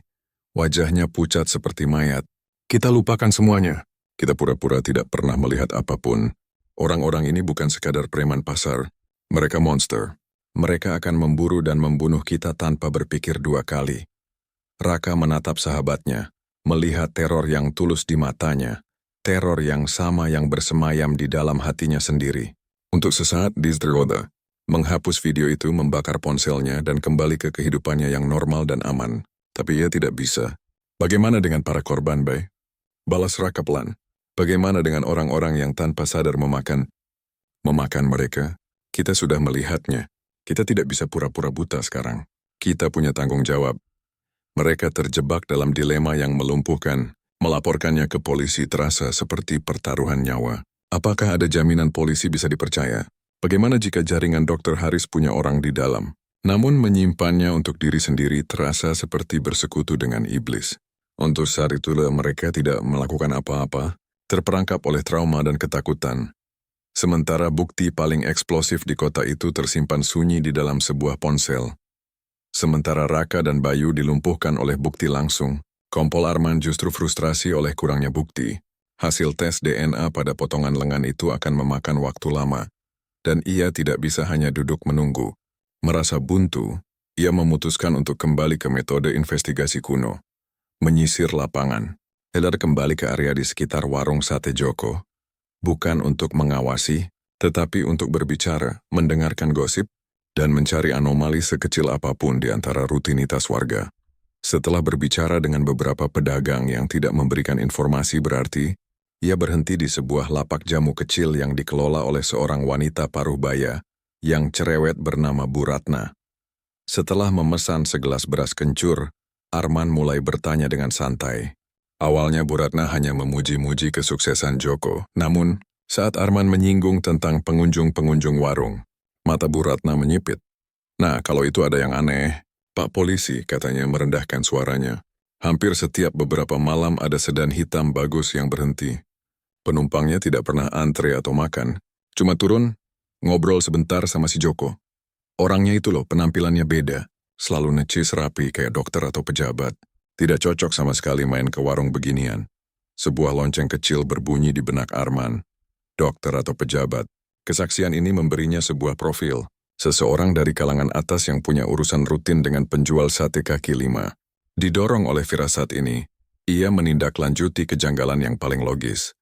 Wajahnya pucat seperti mayat. Kita lupakan semuanya. Kita pura-pura tidak pernah melihat apapun. Orang-orang ini bukan sekadar preman pasar. Mereka monster. Mereka akan memburu dan membunuh kita tanpa berpikir 2 kali. Raka menatap sahabatnya, melihat teror yang tulus di matanya, teror yang sama yang bersemayam di dalam hatinya sendiri. Untuk sesaat Disdroda menghapus video itu, membakar ponselnya dan kembali ke kehidupannya yang normal dan aman. Tapi ia tidak bisa. Bagaimana dengan para korban, Bay? Balas Raka pelan. Bagaimana dengan orang-orang yang tanpa sadar memakan mereka? Kita sudah melihatnya. Kita tidak bisa pura-pura buta sekarang. Kita punya tanggung jawab. Mereka terjebak dalam dilema yang melumpuhkan. Melaporkannya ke polisi terasa seperti pertaruhan nyawa. Apakah ada jaminan polisi bisa dipercaya? Bagaimana jika jaringan Dr. Haris punya orang di dalam? Namun menyimpannya untuk diri sendiri terasa seperti bersekutu dengan iblis. Untuk saat itulah mereka tidak melakukan apa-apa, terperangkap oleh trauma dan ketakutan. Sementara bukti paling eksplosif di kota itu tersimpan sunyi di dalam sebuah ponsel. Sementara Raka dan Bayu dilumpuhkan oleh bukti langsung, Kompol Arman justru frustrasi oleh kurangnya bukti. Hasil tes DNA pada potongan lengan itu akan memakan waktu lama, dan ia tidak bisa hanya duduk menunggu. Merasa buntu, ia memutuskan untuk kembali ke metode investigasi kuno. Menyisir lapangan. Helar kembali ke area di sekitar warung sate Joko. Bukan untuk mengawasi, tetapi untuk berbicara, mendengarkan gosip, dan mencari anomali sekecil apapun di antara rutinitas warga. Setelah berbicara dengan beberapa pedagang yang tidak memberikan informasi berarti, ia berhenti di sebuah lapak jamu kecil yang dikelola oleh seorang wanita paruh baya yang cerewet bernama Bu Ratna. Setelah memesan segelas beras kencur, Arman mulai bertanya dengan santai. Awalnya Bu Ratna hanya memuji-muji kesuksesan Joko, namun saat Arman menyinggung tentang pengunjung-pengunjung warung, mata Bu Ratna menyipit. Nah, kalau itu ada yang aneh, Pak Polisi, katanya merendahkan suaranya. Hampir setiap beberapa malam ada sedan hitam bagus yang berhenti. Penumpangnya tidak pernah antre atau makan, cuma turun, ngobrol sebentar sama si Joko. Orangnya itu loh, penampilannya beda, selalu necis rapi kayak dokter atau pejabat. Tidak cocok sama sekali main ke warung beginian. Sebuah lonceng kecil berbunyi di benak Arman. Dokter atau pejabat. Kesaksian ini memberinya sebuah profil. Seseorang dari kalangan atas yang punya urusan rutin dengan penjual sate kaki 5. Didorong oleh firasat ini, ia menindaklanjuti kejanggalan yang paling logis.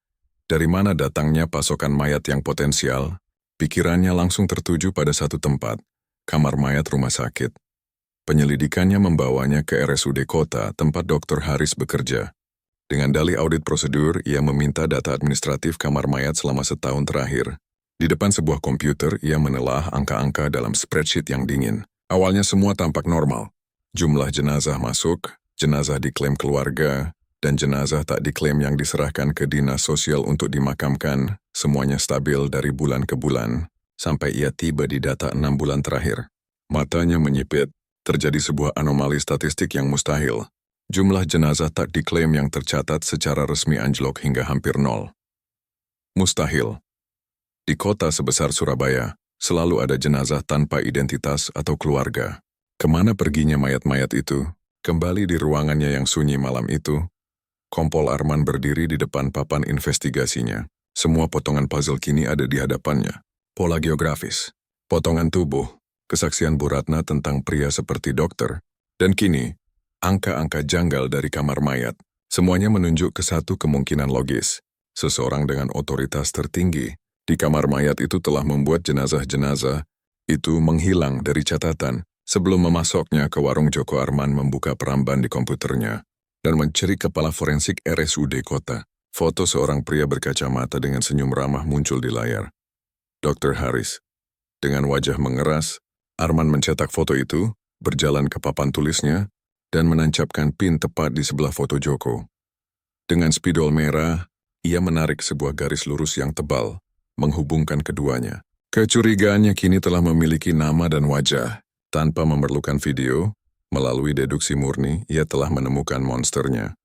Dari mana datangnya pasokan mayat yang potensial? Pikirannya langsung tertuju pada satu tempat, kamar mayat rumah sakit. Penyelidikannya membawanya ke RSUD kota tempat Dr. Haris bekerja. Dengan dalih audit prosedur, ia meminta data administratif kamar mayat selama setahun terakhir. Di depan sebuah komputer, ia menelah angka-angka dalam spreadsheet yang dingin. Awalnya semua tampak normal. Jumlah jenazah masuk, jenazah diklaim keluarga, dan jenazah tak diklaim yang diserahkan ke dinas sosial untuk dimakamkan, semuanya stabil dari bulan ke bulan, sampai ia tiba di data 6 bulan terakhir. Matanya menyipit, terjadi sebuah anomali statistik yang mustahil. Jumlah jenazah tak diklaim yang tercatat secara resmi anjlok hingga hampir nol. Mustahil. Di kota sebesar Surabaya, selalu ada jenazah tanpa identitas atau keluarga. Kemana perginya mayat-mayat itu? Kembali di ruangannya yang sunyi malam itu, Kompol Arman berdiri di depan papan investigasinya. Semua potongan puzzle kini ada di hadapannya. Pola geografis, potongan tubuh, kesaksian Bu Ratna tentang pria seperti dokter, dan kini, angka-angka janggal dari kamar mayat. Semuanya menunjuk ke satu kemungkinan logis. Seseorang dengan otoritas tertinggi di kamar mayat itu telah membuat jenazah-jenazah itu menghilang dari catatan sebelum memasoknya ke warung Joko Arman membuka peramban di komputernya dan mencari kepala forensik RSUD kota. Foto seorang pria berkacamata dengan senyum ramah muncul di layar. Dr. Haris. Dengan wajah mengeras, Arman mencetak foto itu, berjalan ke papan tulisnya, dan menancapkan pin tepat di sebelah foto Joko. Dengan spidol merah, ia menarik sebuah garis lurus yang tebal, menghubungkan keduanya. Kecurigaannya kini telah memiliki nama dan wajah. Tanpa memerlukan video, melalui deduksi murni, ia telah menemukan monsternya.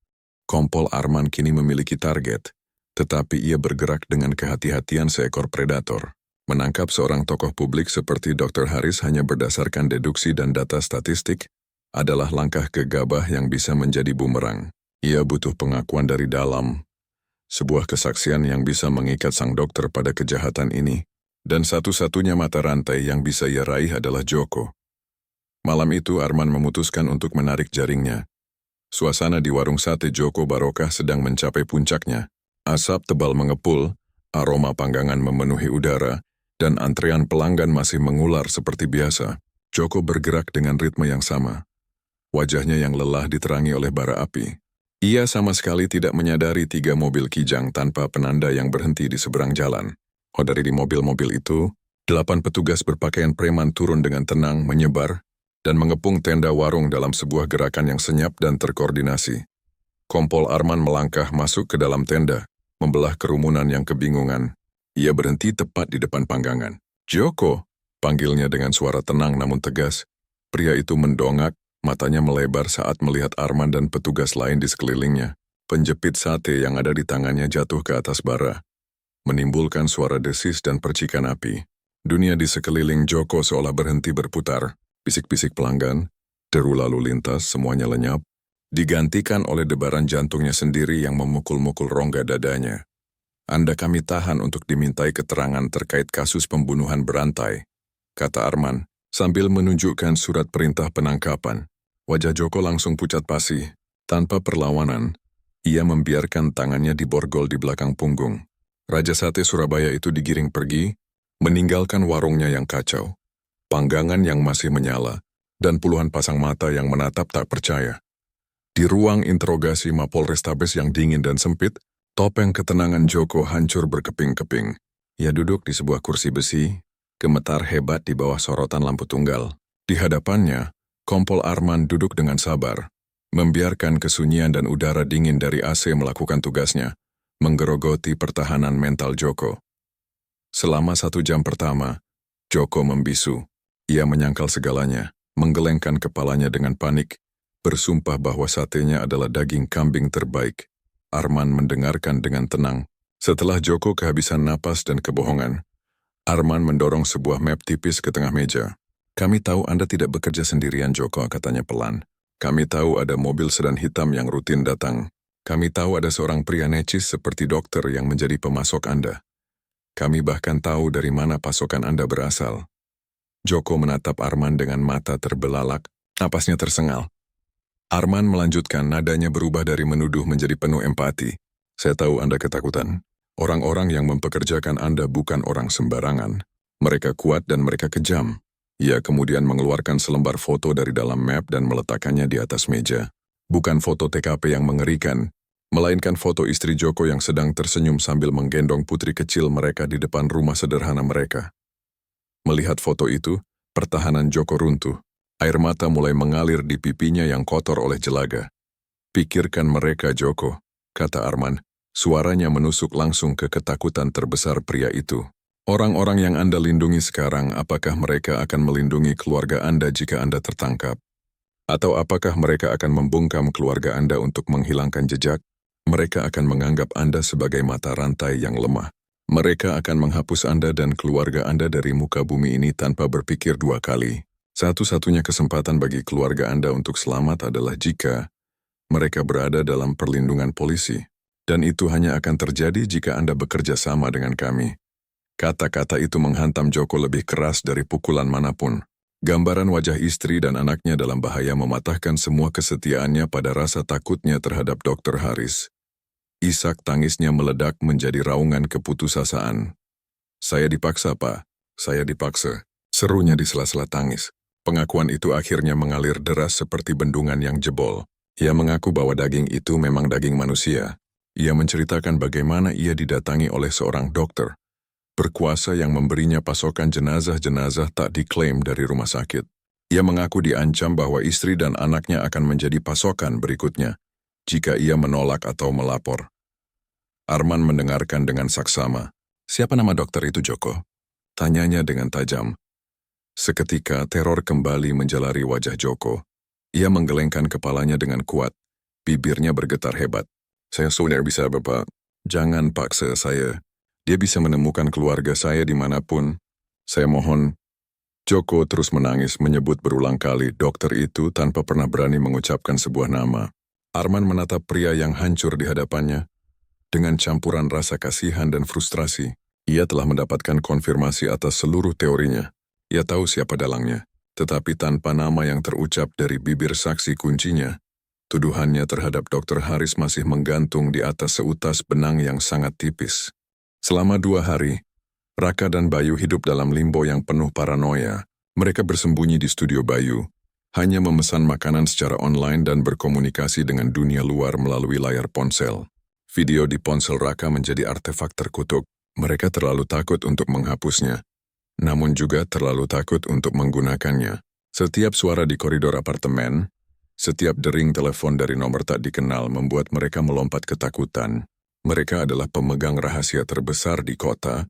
Kompol Arman kini memiliki target, tetapi ia bergerak dengan kehati-hatian seekor predator. Menangkap seorang tokoh publik seperti Dr. Haris hanya berdasarkan deduksi dan data statistik adalah langkah gegabah yang bisa menjadi bumerang. Ia butuh pengakuan dari dalam, sebuah kesaksian yang bisa mengikat sang dokter pada kejahatan ini, dan satu-satunya mata rantai yang bisa ia raih adalah Joko. Malam itu Arman memutuskan untuk menarik jaringnya. Suasana di warung sate Joko Barokah sedang mencapai puncaknya. Asap tebal mengepul, aroma panggangan memenuhi udara, dan antrean pelanggan masih mengular seperti biasa. Joko bergerak dengan ritme yang sama. Wajahnya yang lelah diterangi oleh bara api. Ia sama sekali tidak menyadari 3 mobil kijang tanpa penanda yang berhenti di seberang jalan. Dari di mobil-mobil itu, 8 petugas berpakaian preman turun dengan tenang menyebar dan mengepung tenda warung dalam sebuah gerakan yang senyap dan terkoordinasi. Kompol Arman melangkah masuk ke dalam tenda, membelah kerumunan yang kebingungan. Ia berhenti tepat di depan panggangan. "Joko," panggilnya dengan suara tenang namun tegas. Pria itu mendongak, matanya melebar saat melihat Arman dan petugas lain di sekelilingnya. Penjepit sate yang ada di tangannya jatuh ke atas bara, menimbulkan suara desis dan percikan api. Dunia di sekeliling Joko seolah berhenti berputar. Bisik-bisik pelanggan, deru lalu lintas, semuanya lenyap, digantikan oleh debaran jantungnya sendiri yang memukul-mukul rongga dadanya. "Anda kami tahan untuk dimintai keterangan terkait kasus pembunuhan berantai," kata Arman, sambil menunjukkan surat perintah penangkapan. Wajah Joko langsung pucat pasi. Tanpa perlawanan, ia membiarkan tangannya diborgol di belakang punggung. Raja Sate Surabaya itu digiring pergi, meninggalkan warungnya yang kacau, panggangan yang masih menyala, dan puluhan pasang mata yang menatap tak percaya. Di ruang interogasi Mapolrestabes yang dingin dan sempit, topeng ketenangan Joko hancur berkeping-keping. Ia duduk di sebuah kursi besi, gemetar hebat di bawah sorotan lampu tunggal. Di hadapannya, Kompol Arman duduk dengan sabar, membiarkan kesunyian dan udara dingin dari AC melakukan tugasnya, menggerogoti pertahanan mental Joko. Selama 1 jam pertama, Joko membisu. Ia menyangkal segalanya, menggelengkan kepalanya dengan panik, bersumpah bahwa satenya adalah daging kambing terbaik. Arman mendengarkan dengan tenang. Setelah Joko kehabisan napas dan kebohongan, Arman mendorong sebuah map tipis ke tengah meja. "Kami tahu Anda tidak bekerja sendirian, Joko," katanya pelan. "Kami tahu ada mobil sedan hitam yang rutin datang. Kami tahu ada seorang pria necis seperti dokter yang menjadi pemasok Anda. Kami bahkan tahu dari mana pasokan Anda berasal." Joko menatap Arman dengan mata terbelalak, napasnya tersengal. Arman melanjutkan, nadanya berubah dari menuduh menjadi penuh empati. "Saya tahu Anda ketakutan. Orang-orang yang mempekerjakan Anda bukan orang sembarangan. Mereka kuat dan mereka kejam. Ia kemudian mengeluarkan selembar foto dari dalam map dan meletakkannya di atas meja. Bukan foto TKP yang mengerikan, melainkan foto istri Joko yang sedang tersenyum sambil menggendong putri kecil mereka di depan rumah sederhana mereka. Melihat foto itu, pertahanan Joko runtuh. Air mata mulai mengalir di pipinya yang kotor oleh jelaga. Pikirkan mereka, Joko, kata Arman. Suaranya menusuk langsung ke ketakutan terbesar pria itu. Orang-orang yang Anda lindungi sekarang, apakah mereka akan melindungi keluarga Anda jika Anda tertangkap? Atau apakah mereka akan membungkam keluarga Anda untuk menghilangkan jejak? Mereka akan menganggap Anda sebagai mata rantai yang lemah. Mereka akan menghapus Anda dan keluarga Anda dari muka bumi ini tanpa berpikir dua kali. Satu-satunya kesempatan bagi keluarga Anda untuk selamat adalah jika mereka berada dalam perlindungan polisi. Dan itu hanya akan terjadi jika Anda bekerja sama dengan kami. Kata-kata itu menghantam Joko lebih keras dari pukulan manapun. Gambaran wajah istri dan anaknya dalam bahaya mematahkan semua kesetiaannya pada rasa takutnya terhadap Dr. Haris. Isak tangisnya meledak menjadi raungan keputusasaan. Saya dipaksa, Pak. Saya dipaksa. Serunya di sela-sela tangis. Pengakuan itu akhirnya mengalir deras seperti bendungan yang jebol. Ia mengaku bahwa daging itu memang daging manusia. Ia menceritakan bagaimana ia didatangi oleh seorang dokter berkuasa yang memberinya pasokan jenazah-jenazah tak diklaim dari rumah sakit. Ia mengaku diancam bahwa istri dan anaknya akan menjadi pasokan berikutnya jika ia menolak atau melapor. Arman mendengarkan dengan saksama. Siapa nama dokter itu, Joko? Tanyanya dengan tajam. Seketika teror kembali menjalari wajah Joko. Ia menggelengkan kepalanya dengan kuat. Bibirnya bergetar hebat. Saya sudah bisa, Bapak. Jangan paksa saya. Dia bisa menemukan keluarga saya dimanapun. Saya mohon. Joko terus menangis menyebut berulang kali dokter itu tanpa pernah berani mengucapkan sebuah nama. Arman menatap pria yang hancur di hadapannya. Dengan campuran rasa kasihan dan frustrasi, ia telah mendapatkan konfirmasi atas seluruh teorinya. Ia tahu siapa dalangnya, tetapi tanpa nama yang terucap dari bibir saksi kuncinya, tuduhannya terhadap Dr. Haris masih menggantung di atas seutas benang yang sangat tipis. Selama 2 hari, Raka dan Bayu hidup dalam limbo yang penuh paranoia. Mereka bersembunyi di studio Bayu, hanya memesan makanan secara online dan berkomunikasi dengan dunia luar melalui layar ponsel. Video di ponsel Raka menjadi artefak terkutuk. Mereka terlalu takut untuk menghapusnya, namun juga terlalu takut untuk menggunakannya. Setiap suara di koridor apartemen, setiap dering telepon dari nomor tak dikenal membuat mereka melompat ketakutan. Mereka adalah pemegang rahasia terbesar di kota,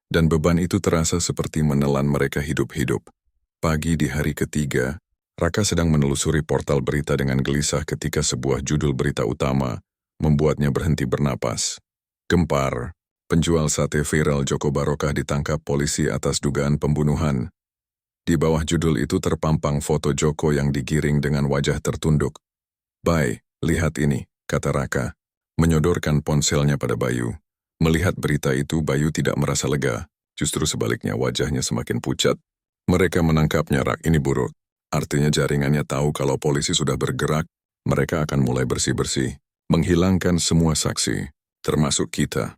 dan beban itu terasa seperti menelan mereka hidup-hidup. Pagi di hari ketiga, Raka sedang menelusuri portal berita dengan gelisah ketika sebuah judul berita utama membuatnya berhenti bernapas. Gempar, penjual sate viral Joko Barokah ditangkap polisi atas dugaan pembunuhan. Di bawah judul itu terpampang foto Joko yang digiring dengan wajah tertunduk. "Bay, lihat ini," kata Raka, menyodorkan ponselnya pada Bayu. Melihat berita itu, Bayu tidak merasa lega. Justru sebaliknya, wajahnya semakin pucat. Mereka menangkapnya, Rak. Ini buruk. Artinya jaringannya tahu kalau polisi sudah bergerak, mereka akan mulai bersih-bersih. Menghilangkan semua saksi, termasuk kita.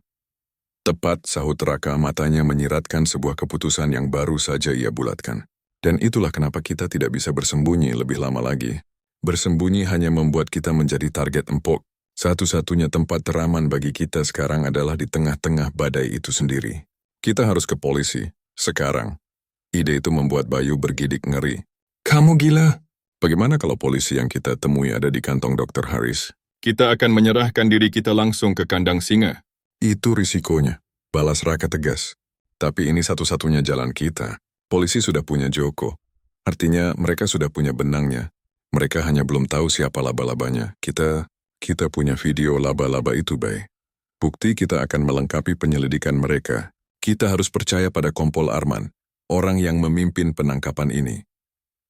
Tepat, sahut Raka, matanya menyiratkan sebuah keputusan yang baru saja ia bulatkan. Dan itulah kenapa kita tidak bisa bersembunyi lebih lama lagi. Bersembunyi hanya membuat kita menjadi target empuk. Satu-satunya tempat teraman bagi kita sekarang adalah di tengah-tengah badai itu sendiri. Kita harus ke polisi, sekarang. Ide itu membuat Bayu bergidik ngeri. Kamu gila? Bagaimana kalau polisi yang kita temui ada di kantong Dr. Haris? Kita akan menyerahkan diri kita langsung ke kandang singa. Itu risikonya, balas Raka tegas. Tapi ini satu-satunya jalan kita. Polisi sudah punya Joko. Artinya mereka sudah punya benangnya. Mereka hanya belum tahu siapa laba-labanya. Kita punya video laba-laba itu, Bay. Bukti kita akan melengkapi penyelidikan mereka. Kita harus percaya pada Kompol Arman, orang yang memimpin penangkapan ini.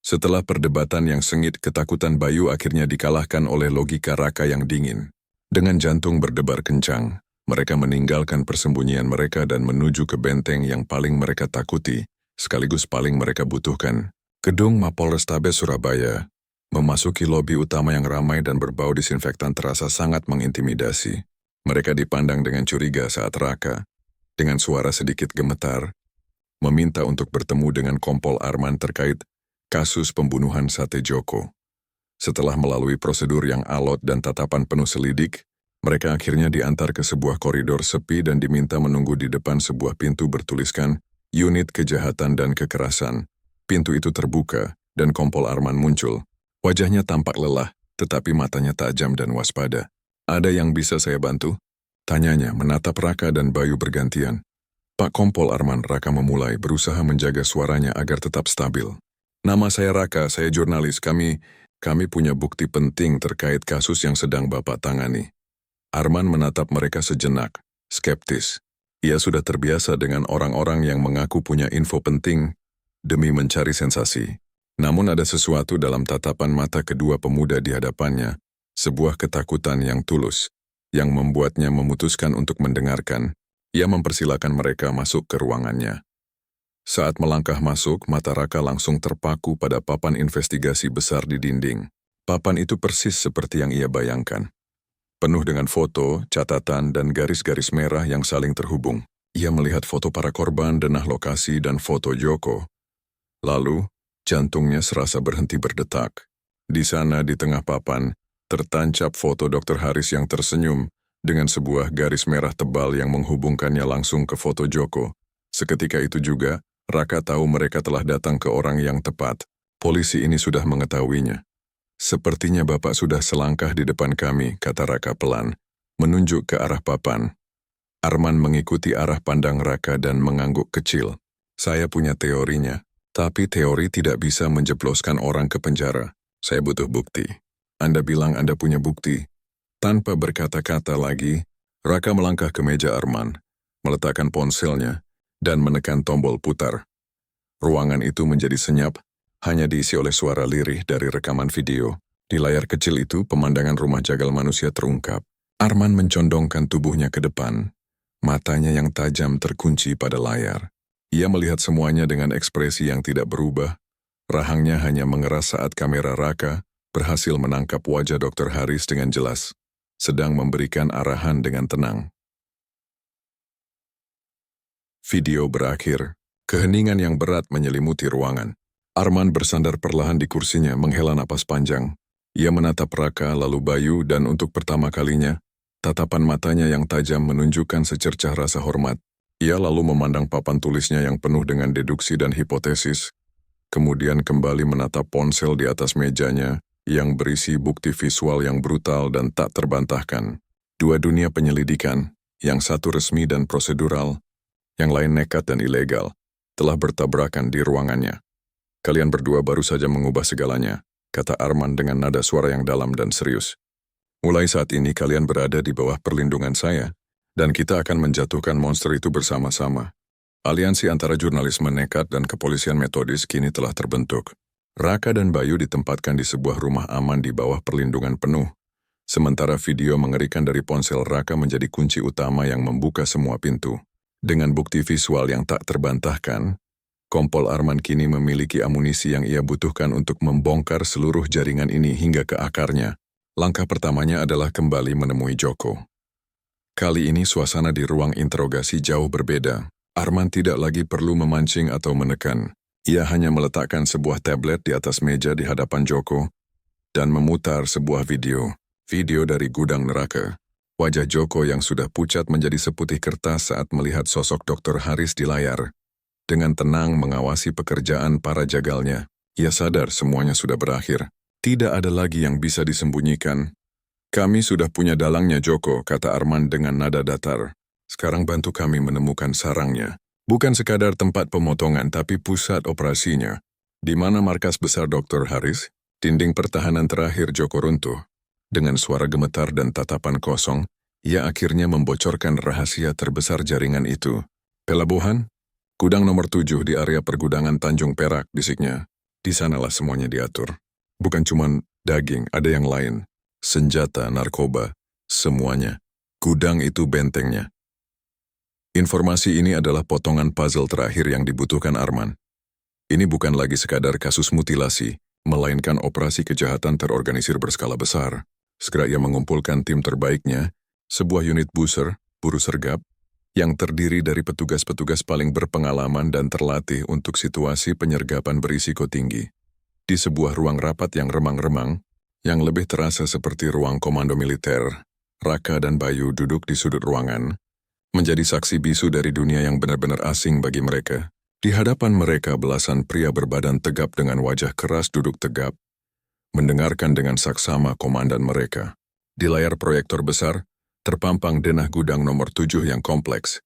Setelah perdebatan yang sengit, ketakutan Bayu akhirnya dikalahkan oleh logika Raka yang dingin. Dengan jantung berdebar kencang, mereka meninggalkan persembunyian mereka dan menuju ke benteng yang paling mereka takuti, sekaligus paling mereka butuhkan. Gedung Mapolrestabes Surabaya. Memasuki lobi utama yang ramai dan berbau disinfektan terasa sangat mengintimidasi. Mereka dipandang dengan curiga saat Raka, dengan suara sedikit gemetar, meminta untuk bertemu dengan Kompol Arman terkait kasus pembunuhan Sate Joko. Setelah melalui prosedur yang alot dan tatapan penuh selidik, mereka akhirnya diantar ke sebuah koridor sepi dan diminta menunggu di depan sebuah pintu bertuliskan Unit Kejahatan dan Kekerasan. Pintu itu terbuka dan Kompol Arman muncul. Wajahnya tampak lelah, tetapi matanya tajam dan waspada. "Ada yang bisa saya bantu?" tanyanya menatap Raka dan Bayu bergantian. "Pak Kompol Arman," Raka memulai, berusaha menjaga suaranya agar tetap stabil. "Nama saya Raka, saya jurnalis. Kami punya bukti penting terkait kasus yang sedang Bapak tangani." Arman menatap mereka sejenak, skeptis. Ia sudah terbiasa dengan orang-orang yang mengaku punya info penting demi mencari sensasi. Namun ada sesuatu dalam tatapan mata kedua pemuda di hadapannya, sebuah ketakutan yang tulus, yang membuatnya memutuskan untuk mendengarkan. Ia mempersilakan mereka masuk ke ruangannya. Saat melangkah masuk, mata Raka langsung terpaku pada papan investigasi besar di dinding. Papan itu persis seperti yang ia bayangkan. Penuh dengan foto, catatan, dan garis-garis merah yang saling terhubung. Ia melihat foto para korban, denah lokasi, dan foto Joko. Lalu, jantungnya serasa berhenti berdetak. Di sana, di tengah papan, tertancap foto Dr. Haris yang tersenyum dengan sebuah garis merah tebal yang menghubungkannya langsung ke foto Joko. Seketika itu juga, Raka tahu mereka telah datang ke orang yang tepat. Polisi ini sudah mengetahuinya. "Sepertinya Bapak sudah selangkah di depan kami," kata Raka pelan, menunjuk ke arah papan. Arman mengikuti arah pandang Raka dan mengangguk kecil. "Saya punya teorinya, tapi teori tidak bisa menjebloskan orang ke penjara. Saya butuh bukti." "Anda bilang Anda punya bukti." Tanpa berkata-kata lagi, Raka melangkah ke meja Arman, meletakkan ponselnya, dan menekan tombol putar. Ruangan itu menjadi senyap, hanya diisi oleh suara lirih dari rekaman video. Di layar kecil itu, pemandangan rumah jagal manusia terungkap. Arman mencondongkan tubuhnya ke depan, matanya yang tajam terkunci pada layar. Ia melihat semuanya dengan ekspresi yang tidak berubah. Rahangnya hanya mengeras saat kamera Raka berhasil menangkap wajah Dr. Haris dengan jelas, sedang memberikan arahan dengan tenang. Video berakhir. Keheningan yang berat menyelimuti ruangan. Arman bersandar perlahan di kursinya, menghela napas panjang. Ia menatap Raka, lalu Bayu, dan untuk pertama kalinya, tatapan matanya yang tajam menunjukkan secercah rasa hormat. Ia lalu memandang papan tulisnya yang penuh dengan deduksi dan hipotesis, kemudian kembali menatap ponsel di atas mejanya, yang berisi bukti visual yang brutal dan tak terbantahkan. Dua dunia penyelidikan, yang satu resmi dan prosedural, yang lain nekat dan ilegal, telah bertabrakan di ruangannya. "Kalian berdua baru saja mengubah segalanya," kata Arman dengan nada suara yang dalam dan serius. "Mulai saat ini kalian berada di bawah perlindungan saya, dan kita akan menjatuhkan monster itu bersama-sama." Aliansi antara jurnalisme nekat dan kepolisian metodis kini telah terbentuk. Raka dan Bayu ditempatkan di sebuah rumah aman di bawah perlindungan penuh, sementara video mengerikan dari ponsel Raka menjadi kunci utama yang membuka semua pintu. Dengan bukti visual yang tak terbantahkan, Kompol Arman kini memiliki amunisi yang ia butuhkan untuk membongkar seluruh jaringan ini hingga ke akarnya. Langkah pertamanya adalah kembali menemui Joko. Kali ini suasana di ruang interogasi jauh berbeda. Arman tidak lagi perlu memancing atau menekan. Ia hanya meletakkan sebuah tablet di atas meja di hadapan Joko dan memutar sebuah video dari gudang neraka. Wajah Joko yang sudah pucat menjadi seputih kertas saat melihat sosok Dr. Haris di layar. Dengan tenang mengawasi pekerjaan para jagalnya, ia sadar semuanya sudah berakhir. Tidak ada lagi yang bisa disembunyikan. "Kami sudah punya dalangnya, Joko," kata Arman dengan nada datar. "Sekarang bantu kami menemukan sarangnya. Bukan sekadar tempat pemotongan, tapi pusat operasinya. Di mana markas besar Dr. Haris?" Dinding pertahanan terakhir Joko runtuh. Dengan suara gemetar dan tatapan kosong, ia akhirnya membocorkan rahasia terbesar jaringan itu. "Pelabuhan? Gudang nomor 7 di area pergudangan Tanjung Perak," bisiknya. "Di sanalah semuanya diatur. Bukan cuma daging, ada yang lain. Senjata, narkoba, semuanya. Gudang itu bentengnya." Informasi ini adalah potongan puzzle terakhir yang dibutuhkan Arman. Ini bukan lagi sekadar kasus mutilasi, melainkan operasi kejahatan terorganisir berskala besar. Segera ia mengumpulkan tim terbaiknya, sebuah unit buru sergap, yang terdiri dari petugas-petugas paling berpengalaman dan terlatih untuk situasi penyergapan berisiko tinggi. Di sebuah ruang rapat yang remang-remang, yang lebih terasa seperti ruang komando militer, Raka dan Bayu duduk di sudut ruangan, menjadi saksi bisu dari dunia yang benar-benar asing bagi mereka. Di hadapan mereka belasan pria berbadan tegap dengan wajah keras duduk tegap, mendengarkan dengan saksama komandan mereka. Di layar proyektor besar, terpampang denah gudang nomor 7 yang kompleks,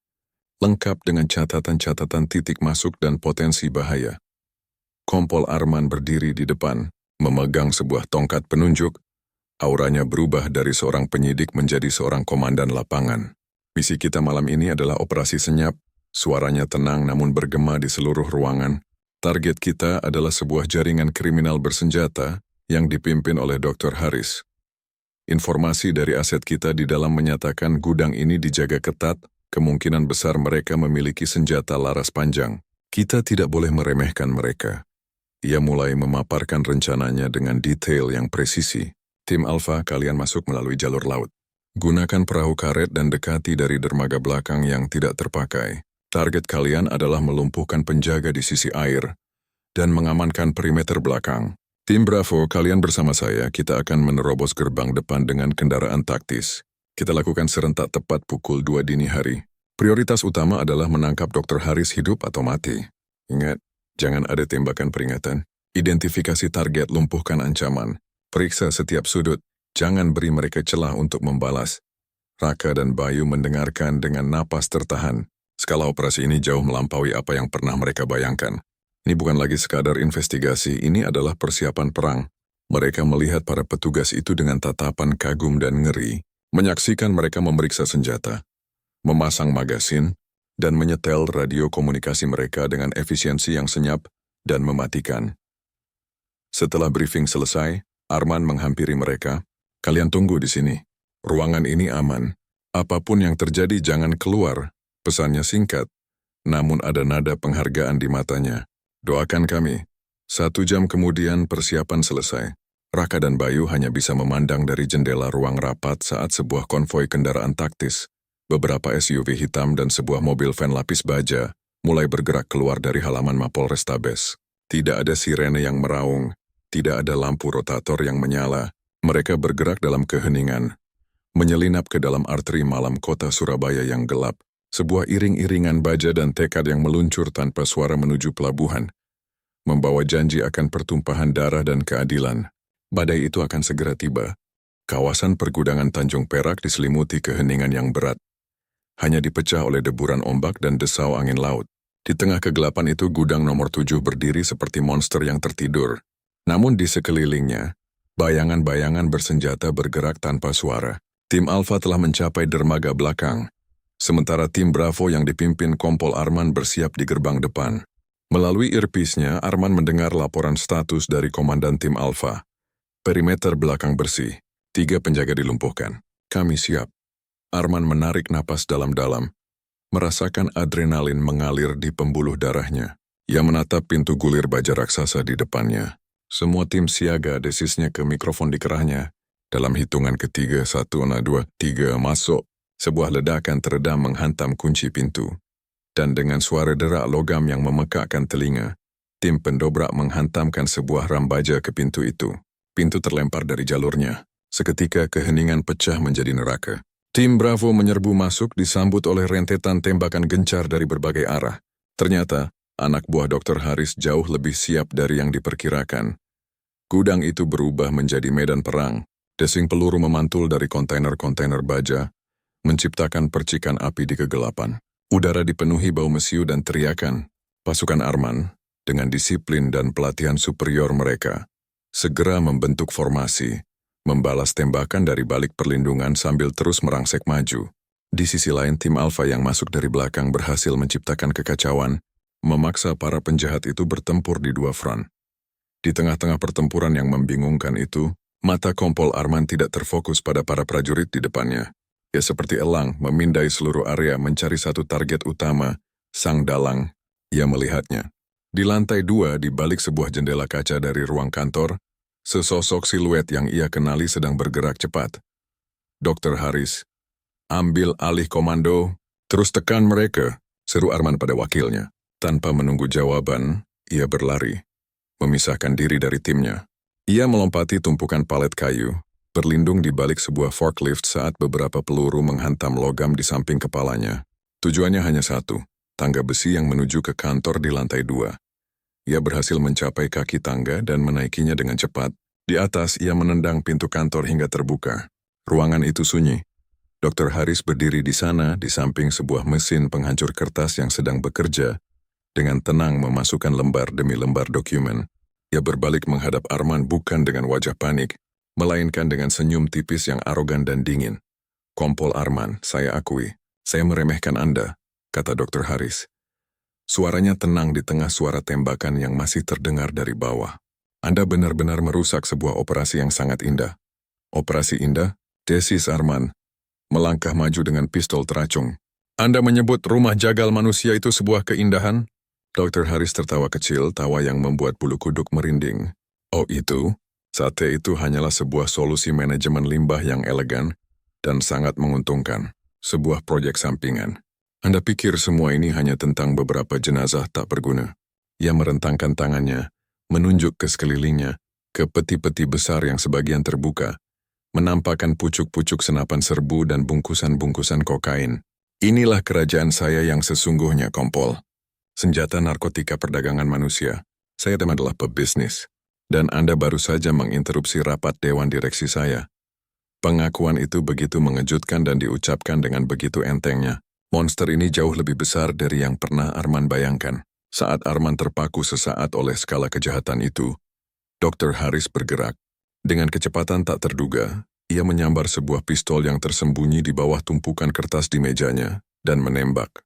lengkap dengan catatan-catatan titik masuk dan potensi bahaya. Kompol Arman berdiri di depan, memegang sebuah tongkat penunjuk. Auranya berubah dari seorang penyidik menjadi seorang komandan lapangan. Misi kita malam ini adalah operasi senyap. Suaranya tenang namun bergema di seluruh ruangan. Target kita adalah sebuah jaringan kriminal bersenjata yang dipimpin oleh Dr. Haris. Informasi dari aset kita di dalam menyatakan gudang ini dijaga ketat, kemungkinan besar mereka memiliki senjata laras panjang. Kita tidak boleh meremehkan mereka. Ia mulai memaparkan rencananya dengan detail yang presisi. Tim Alpha, kalian masuk melalui jalur laut. Gunakan perahu karet dan dekati dari dermaga belakang yang tidak terpakai. Target kalian adalah melumpuhkan penjaga di sisi air dan mengamankan perimeter belakang. Tim Bravo, kalian bersama saya, kita akan menerobos gerbang depan dengan kendaraan taktis. Kita lakukan serentak tepat pukul 2 dini hari. Prioritas utama adalah menangkap Dr. Haris hidup atau mati. Ingat, jangan ada tembakan peringatan. Identifikasi target, lumpuhkan ancaman. Periksa setiap sudut, jangan beri mereka celah untuk membalas. Raka dan Bayu mendengarkan dengan napas tertahan. Skala operasi ini jauh melampaui apa yang pernah mereka bayangkan. Ini bukan lagi sekadar investigasi, ini adalah persiapan perang. Mereka melihat para petugas itu dengan tatapan kagum dan ngeri, menyaksikan mereka memeriksa senjata, memasang magasin, dan menyetel radio komunikasi mereka dengan efisiensi yang senyap dan mematikan. Setelah briefing selesai, Arman menghampiri mereka. Kalian tunggu di sini. Ruangan ini aman. Apapun yang terjadi jangan keluar. Pesannya singkat, namun ada nada penghargaan di matanya. Doakan kami. 1 jam kemudian persiapan selesai. Raka dan Bayu hanya bisa memandang dari jendela ruang rapat saat sebuah konvoi kendaraan taktis, beberapa SUV hitam dan sebuah mobil van lapis baja mulai bergerak keluar dari halaman Mapolrestabes. Tidak ada sirene yang meraung, tidak ada lampu rotator yang menyala. Mereka bergerak dalam keheningan, menyelinap ke dalam arteri malam kota Surabaya yang gelap. Sebuah iring-iringan baja dan tekad yang meluncur tanpa suara menuju pelabuhan, membawa janji akan pertumpahan darah dan keadilan. Badai itu akan segera tiba. Kawasan pergudangan Tanjung Perak diselimuti keheningan yang berat. Hanya dipecah oleh deburan ombak dan desau angin laut. Di tengah kegelapan itu gudang nomor 7 berdiri seperti monster yang tertidur. Namun di sekelilingnya, bayangan-bayangan bersenjata bergerak tanpa suara. Tim Alpha telah mencapai dermaga belakang. Sementara tim Bravo yang dipimpin Kompol Arman bersiap di gerbang depan. Melalui earpiece-nya, Arman mendengar laporan status dari komandan tim Alpha. Perimeter belakang bersih, 3 penjaga dilumpuhkan. Kami siap. Arman menarik napas dalam-dalam, merasakan adrenalin mengalir di pembuluh darahnya. Ia menatap pintu gulir baja raksasa di depannya. Semua tim siaga, desisnya ke mikrofon di kerahnya. Dalam hitungan ketiga, 1, 2, 3, masuk. Sebuah ledakan teredam menghantam kunci pintu. Dan dengan suara derak logam yang memekakkan telinga, tim pendobrak menghantamkan sebuah ram baja ke pintu itu. Pintu terlempar dari jalurnya. Seketika keheningan pecah menjadi neraka. Tim Bravo menyerbu masuk disambut oleh rentetan tembakan gencar dari berbagai arah. Ternyata, anak buah Dr. Haris jauh lebih siap dari yang diperkirakan. Gudang itu berubah menjadi medan perang. Desing peluru memantul dari kontainer-kontainer baja, menciptakan percikan api di kegelapan. Udara dipenuhi bau mesiu dan teriakan. Pasukan Arman, dengan disiplin dan pelatihan superior mereka, segera membentuk formasi, membalas tembakan dari balik perlindungan sambil terus merangsek maju. Di sisi lain, tim Alpha yang masuk dari belakang berhasil menciptakan kekacauan, memaksa para penjahat itu bertempur di 2 front. Di tengah-tengah pertempuran yang membingungkan itu, mata Kompol Arman tidak terfokus pada para prajurit di depannya. Ia seperti elang memindai seluruh area mencari satu target utama, sang dalang. Ia melihatnya. Di lantai 2, di balik sebuah jendela kaca dari ruang kantor, sesosok siluet yang ia kenali sedang bergerak cepat. Dr. Haris, ambil alih komando, Terus tekan mereka, seru Arman pada wakilnya. Tanpa menunggu jawaban, ia berlari, memisahkan diri dari timnya. Ia melompati tumpukan palet kayu, berlindung di balik sebuah forklift saat beberapa peluru menghantam logam di samping kepalanya. Tujuannya hanya satu, tangga besi yang menuju ke kantor di lantai 2. Ia berhasil mencapai kaki tangga dan menaikinya dengan cepat. Di atas, ia menendang pintu kantor hingga terbuka. Ruangan itu sunyi. Dr. Haris berdiri di sana di samping sebuah mesin penghancur kertas yang sedang bekerja, dengan tenang memasukkan lembar demi lembar dokumen. Ia berbalik menghadap Arman bukan dengan wajah panik, melainkan dengan senyum tipis yang arogan dan dingin. "Kompol Arman, saya akui, saya meremehkan Anda," kata Dr. Haris. Suaranya tenang di tengah suara tembakan yang masih terdengar dari bawah. "Anda benar-benar merusak sebuah operasi yang sangat indah." "Operasi indah?" desis Arman, melangkah maju dengan pistol teracung. "Anda menyebut rumah jagal manusia itu sebuah keindahan?" Dr. Haris tertawa kecil, tawa yang membuat bulu kuduk merinding. "Oh itu? Sate itu hanyalah sebuah solusi manajemen limbah yang elegan dan sangat menguntungkan. Sebuah proyek sampingan. Anda pikir semua ini hanya tentang beberapa jenazah tak berguna?" Ia merentangkan tangannya, menunjuk ke sekelilingnya, ke peti-peti besar yang sebagian terbuka, menampakkan pucuk-pucuk senapan serbu dan bungkusan-bungkusan kokain. "Inilah kerajaan saya yang sesungguhnya, Kompol. Senjata narkotika perdagangan manusia. Saya adalah pebisnis. Dan Anda baru saja menginterupsi rapat Dewan Direksi saya." Pengakuan itu begitu mengejutkan dan diucapkan dengan begitu entengnya. Monster ini jauh lebih besar dari yang pernah Arman bayangkan. Saat Arman terpaku sesaat oleh skala kejahatan itu, Dr. Haris bergerak. Dengan kecepatan tak terduga, ia menyambar sebuah pistol yang tersembunyi di bawah tumpukan kertas di mejanya dan menembak.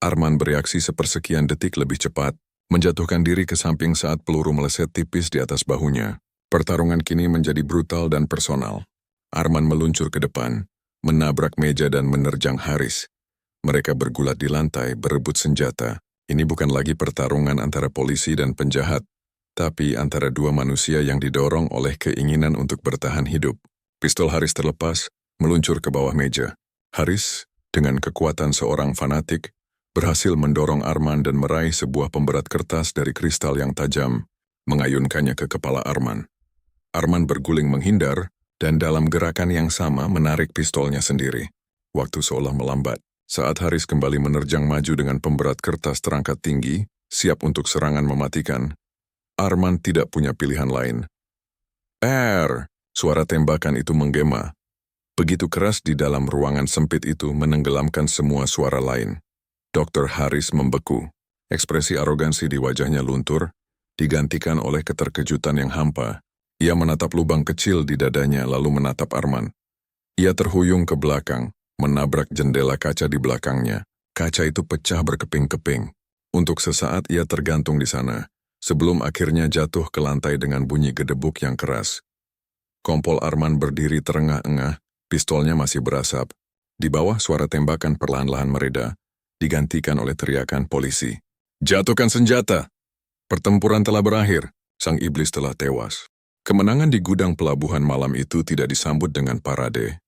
Arman bereaksi sepersekian detik lebih cepat, menjatuhkan diri ke samping saat peluru meleset tipis di atas bahunya. Pertarungan kini menjadi brutal dan personal. Arman meluncur ke depan, menabrak meja dan menerjang Haris. Mereka bergulat di lantai, berebut senjata. Ini bukan lagi pertarungan antara polisi dan penjahat, tapi antara dua manusia yang didorong oleh keinginan untuk bertahan hidup. Pistol Haris terlepas, meluncur ke bawah meja. Haris, dengan kekuatan seorang fanatik, berhasil mendorong Arman dan meraih sebuah pemberat kertas dari kristal yang tajam, mengayunkannya ke kepala Arman. Arman berguling menghindar, dan dalam gerakan yang sama menarik pistolnya sendiri. Waktu seolah melambat. Saat Haris kembali menerjang maju dengan pemberat kertas terangkat tinggi, siap untuk serangan mematikan, Arman tidak punya pilihan lain. Suara tembakan itu menggema. Begitu keras di dalam ruangan sempit itu menenggelamkan semua suara lain. Dr. Haris membeku. Ekspresi arogansi di wajahnya luntur, digantikan oleh keterkejutan yang hampa. Ia menatap lubang kecil di dadanya lalu menatap Arman. Ia terhuyung ke belakang, menabrak jendela kaca di belakangnya. Kaca itu pecah berkeping-keping. Untuk sesaat ia tergantung di sana, sebelum akhirnya jatuh ke lantai dengan bunyi gedebuk yang keras. Kompol Arman berdiri terengah-engah, pistolnya masih berasap. Di bawah suara tembakan perlahan-lahan mereda, digantikan oleh teriakan polisi. "Jatuhkan senjata! Pertempuran telah berakhir, sang iblis telah tewas." Kemenangan di gudang pelabuhan malam itu tidak disambut dengan parade,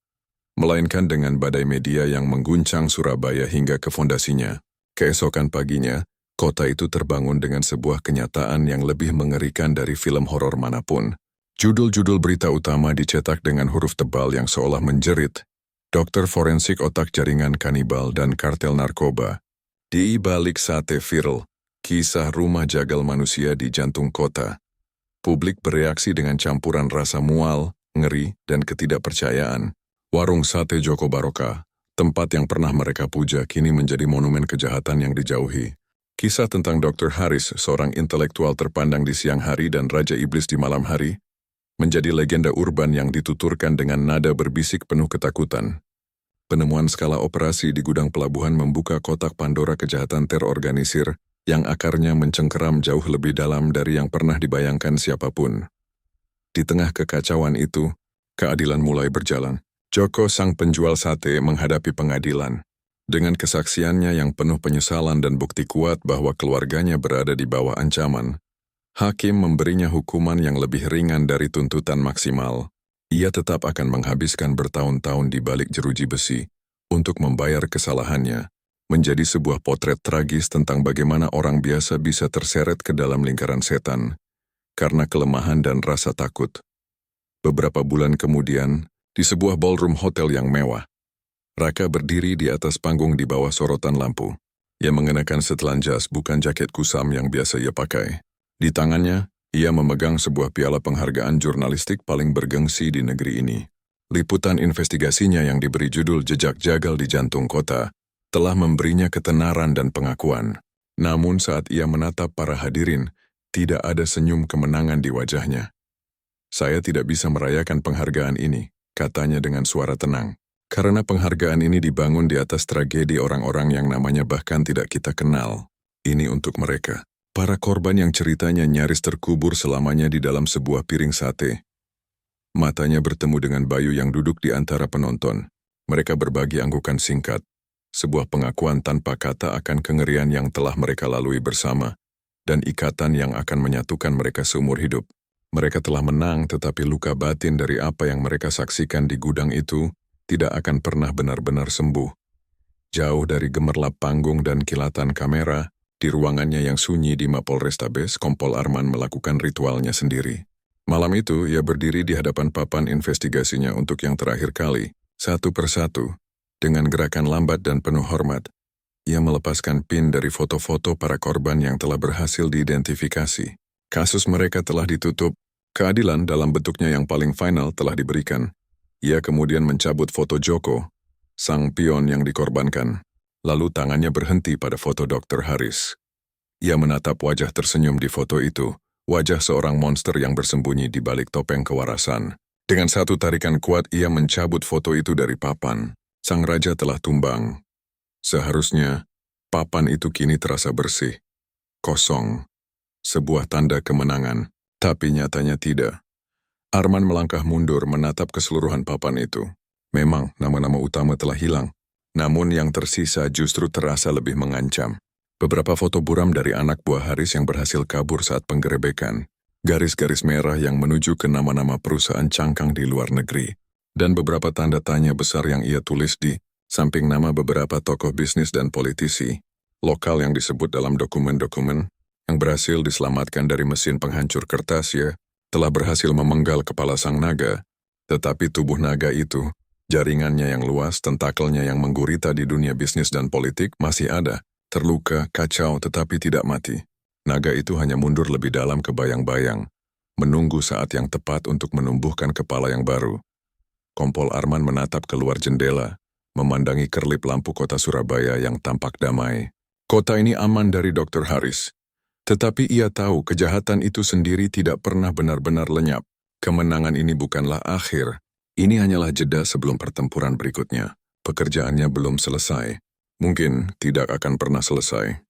melainkan dengan badai media yang mengguncang Surabaya hingga ke fondasinya. Keesokan paginya, kota itu terbangun dengan sebuah kenyataan yang lebih mengerikan dari film horor manapun. Judul-judul berita utama dicetak dengan huruf tebal yang seolah menjerit, "Dokter forensik otak jaringan kanibal dan kartel narkoba." Di balik sate viral, kisah rumah jagal manusia di jantung kota. Publik bereaksi dengan campuran rasa mual, ngeri, dan ketidakpercayaan. Warung sate Joko Barokah, tempat yang pernah mereka puja, kini menjadi monumen kejahatan yang dijauhi. Kisah tentang Dr. Haris, seorang intelektual terpandang di siang hari dan Raja Iblis di malam hari, menjadi legenda urban yang dituturkan dengan nada berbisik penuh ketakutan. Penemuan skala operasi di gudang pelabuhan membuka kotak Pandora kejahatan terorganisir yang akarnya mencengkeram jauh lebih dalam dari yang pernah dibayangkan siapapun. Di tengah kekacauan itu, keadilan mulai berjalan. Joko sang penjual sate menghadapi pengadilan. Dengan kesaksiannya yang penuh penyesalan dan bukti kuat bahwa keluarganya berada di bawah ancaman, hakim memberinya hukuman yang lebih ringan dari tuntutan maksimal. Ia tetap akan menghabiskan bertahun-tahun di balik jeruji besi untuk membayar kesalahannya, menjadi sebuah potret tragis tentang bagaimana orang biasa bisa terseret ke dalam lingkaran setan karena kelemahan dan rasa takut. Beberapa bulan kemudian, di sebuah ballroom hotel yang mewah, Raka berdiri di atas panggung di bawah sorotan lampu. Ia mengenakan setelan jas, bukan jaket kusam yang biasa ia pakai. Di tangannya, ia memegang sebuah piala penghargaan jurnalistik paling bergengsi di negeri ini. Liputan investigasinya yang diberi judul Jejak Jagal di Jantung Kota telah memberinya ketenaran dan pengakuan. Namun saat ia menatap para hadirin, tidak ada senyum kemenangan di wajahnya. "Saya tidak bisa merayakan penghargaan ini," katanya dengan suara tenang. "Karena penghargaan ini dibangun di atas tragedi orang-orang yang namanya bahkan tidak kita kenal. Ini untuk mereka, para korban yang ceritanya nyaris terkubur selamanya di dalam sebuah piring sate." Matanya bertemu dengan Bayu yang duduk di antara penonton. Mereka berbagi anggukan singkat. Sebuah pengakuan tanpa kata akan kengerian yang telah mereka lalui bersama, dan ikatan yang akan menyatukan mereka seumur hidup. Mereka telah menang, tetapi luka batin dari apa yang mereka saksikan di gudang itu tidak akan pernah benar-benar sembuh. Jauh dari gemerlap panggung dan kilatan kamera, di ruangannya yang sunyi di Mapolrestabes, Kompol Arman melakukan ritualnya sendiri. Malam itu, ia berdiri di hadapan papan investigasinya untuk yang terakhir kali, satu persatu. Dengan gerakan lambat dan penuh hormat, ia melepaskan pin dari foto-foto para korban yang telah berhasil diidentifikasi. Kasus mereka telah ditutup, keadilan dalam bentuknya yang paling final telah diberikan. Ia kemudian mencabut foto Joko, sang pion yang dikorbankan. Lalu tangannya berhenti pada foto Dr. Haris. Ia menatap wajah tersenyum di foto itu, wajah seorang monster yang bersembunyi di balik topeng kewarasan. Dengan satu tarikan kuat ia mencabut foto itu dari papan. Sang raja telah tumbang. Seharusnya, papan itu kini terasa bersih, kosong, sebuah tanda kemenangan, tapi nyatanya tidak. Arman melangkah mundur menatap keseluruhan papan itu. Memang nama-nama utama telah hilang, namun yang tersisa justru terasa lebih mengancam. Beberapa foto buram dari anak buah Haris yang berhasil kabur saat penggerebekan, garis-garis merah yang menuju ke nama-nama perusahaan cangkang di luar negeri, dan beberapa tanda tanya besar yang ia tulis di samping nama beberapa tokoh bisnis dan politisi lokal yang disebut dalam dokumen-dokumen yang berhasil diselamatkan dari mesin penghancur kertas telah berhasil memenggal kepala sang naga, tetapi tubuh naga itu, jaringannya yang luas, tentakelnya yang menggurita di dunia bisnis dan politik masih ada, terluka, kacau tetapi tidak mati. Naga itu hanya mundur lebih dalam ke bayang-bayang, menunggu saat yang tepat untuk menumbuhkan kepala yang baru. Kompol Arman menatap keluar jendela, memandangi kerlip lampu kota Surabaya yang tampak damai. Kota ini aman dari Dr. Haris. Tetapi ia tahu kejahatan itu sendiri tidak pernah benar-benar lenyap. Kemenangan ini bukanlah akhir. Ini hanyalah jeda sebelum pertempuran berikutnya. Pekerjaannya belum selesai. Mungkin tidak akan pernah selesai.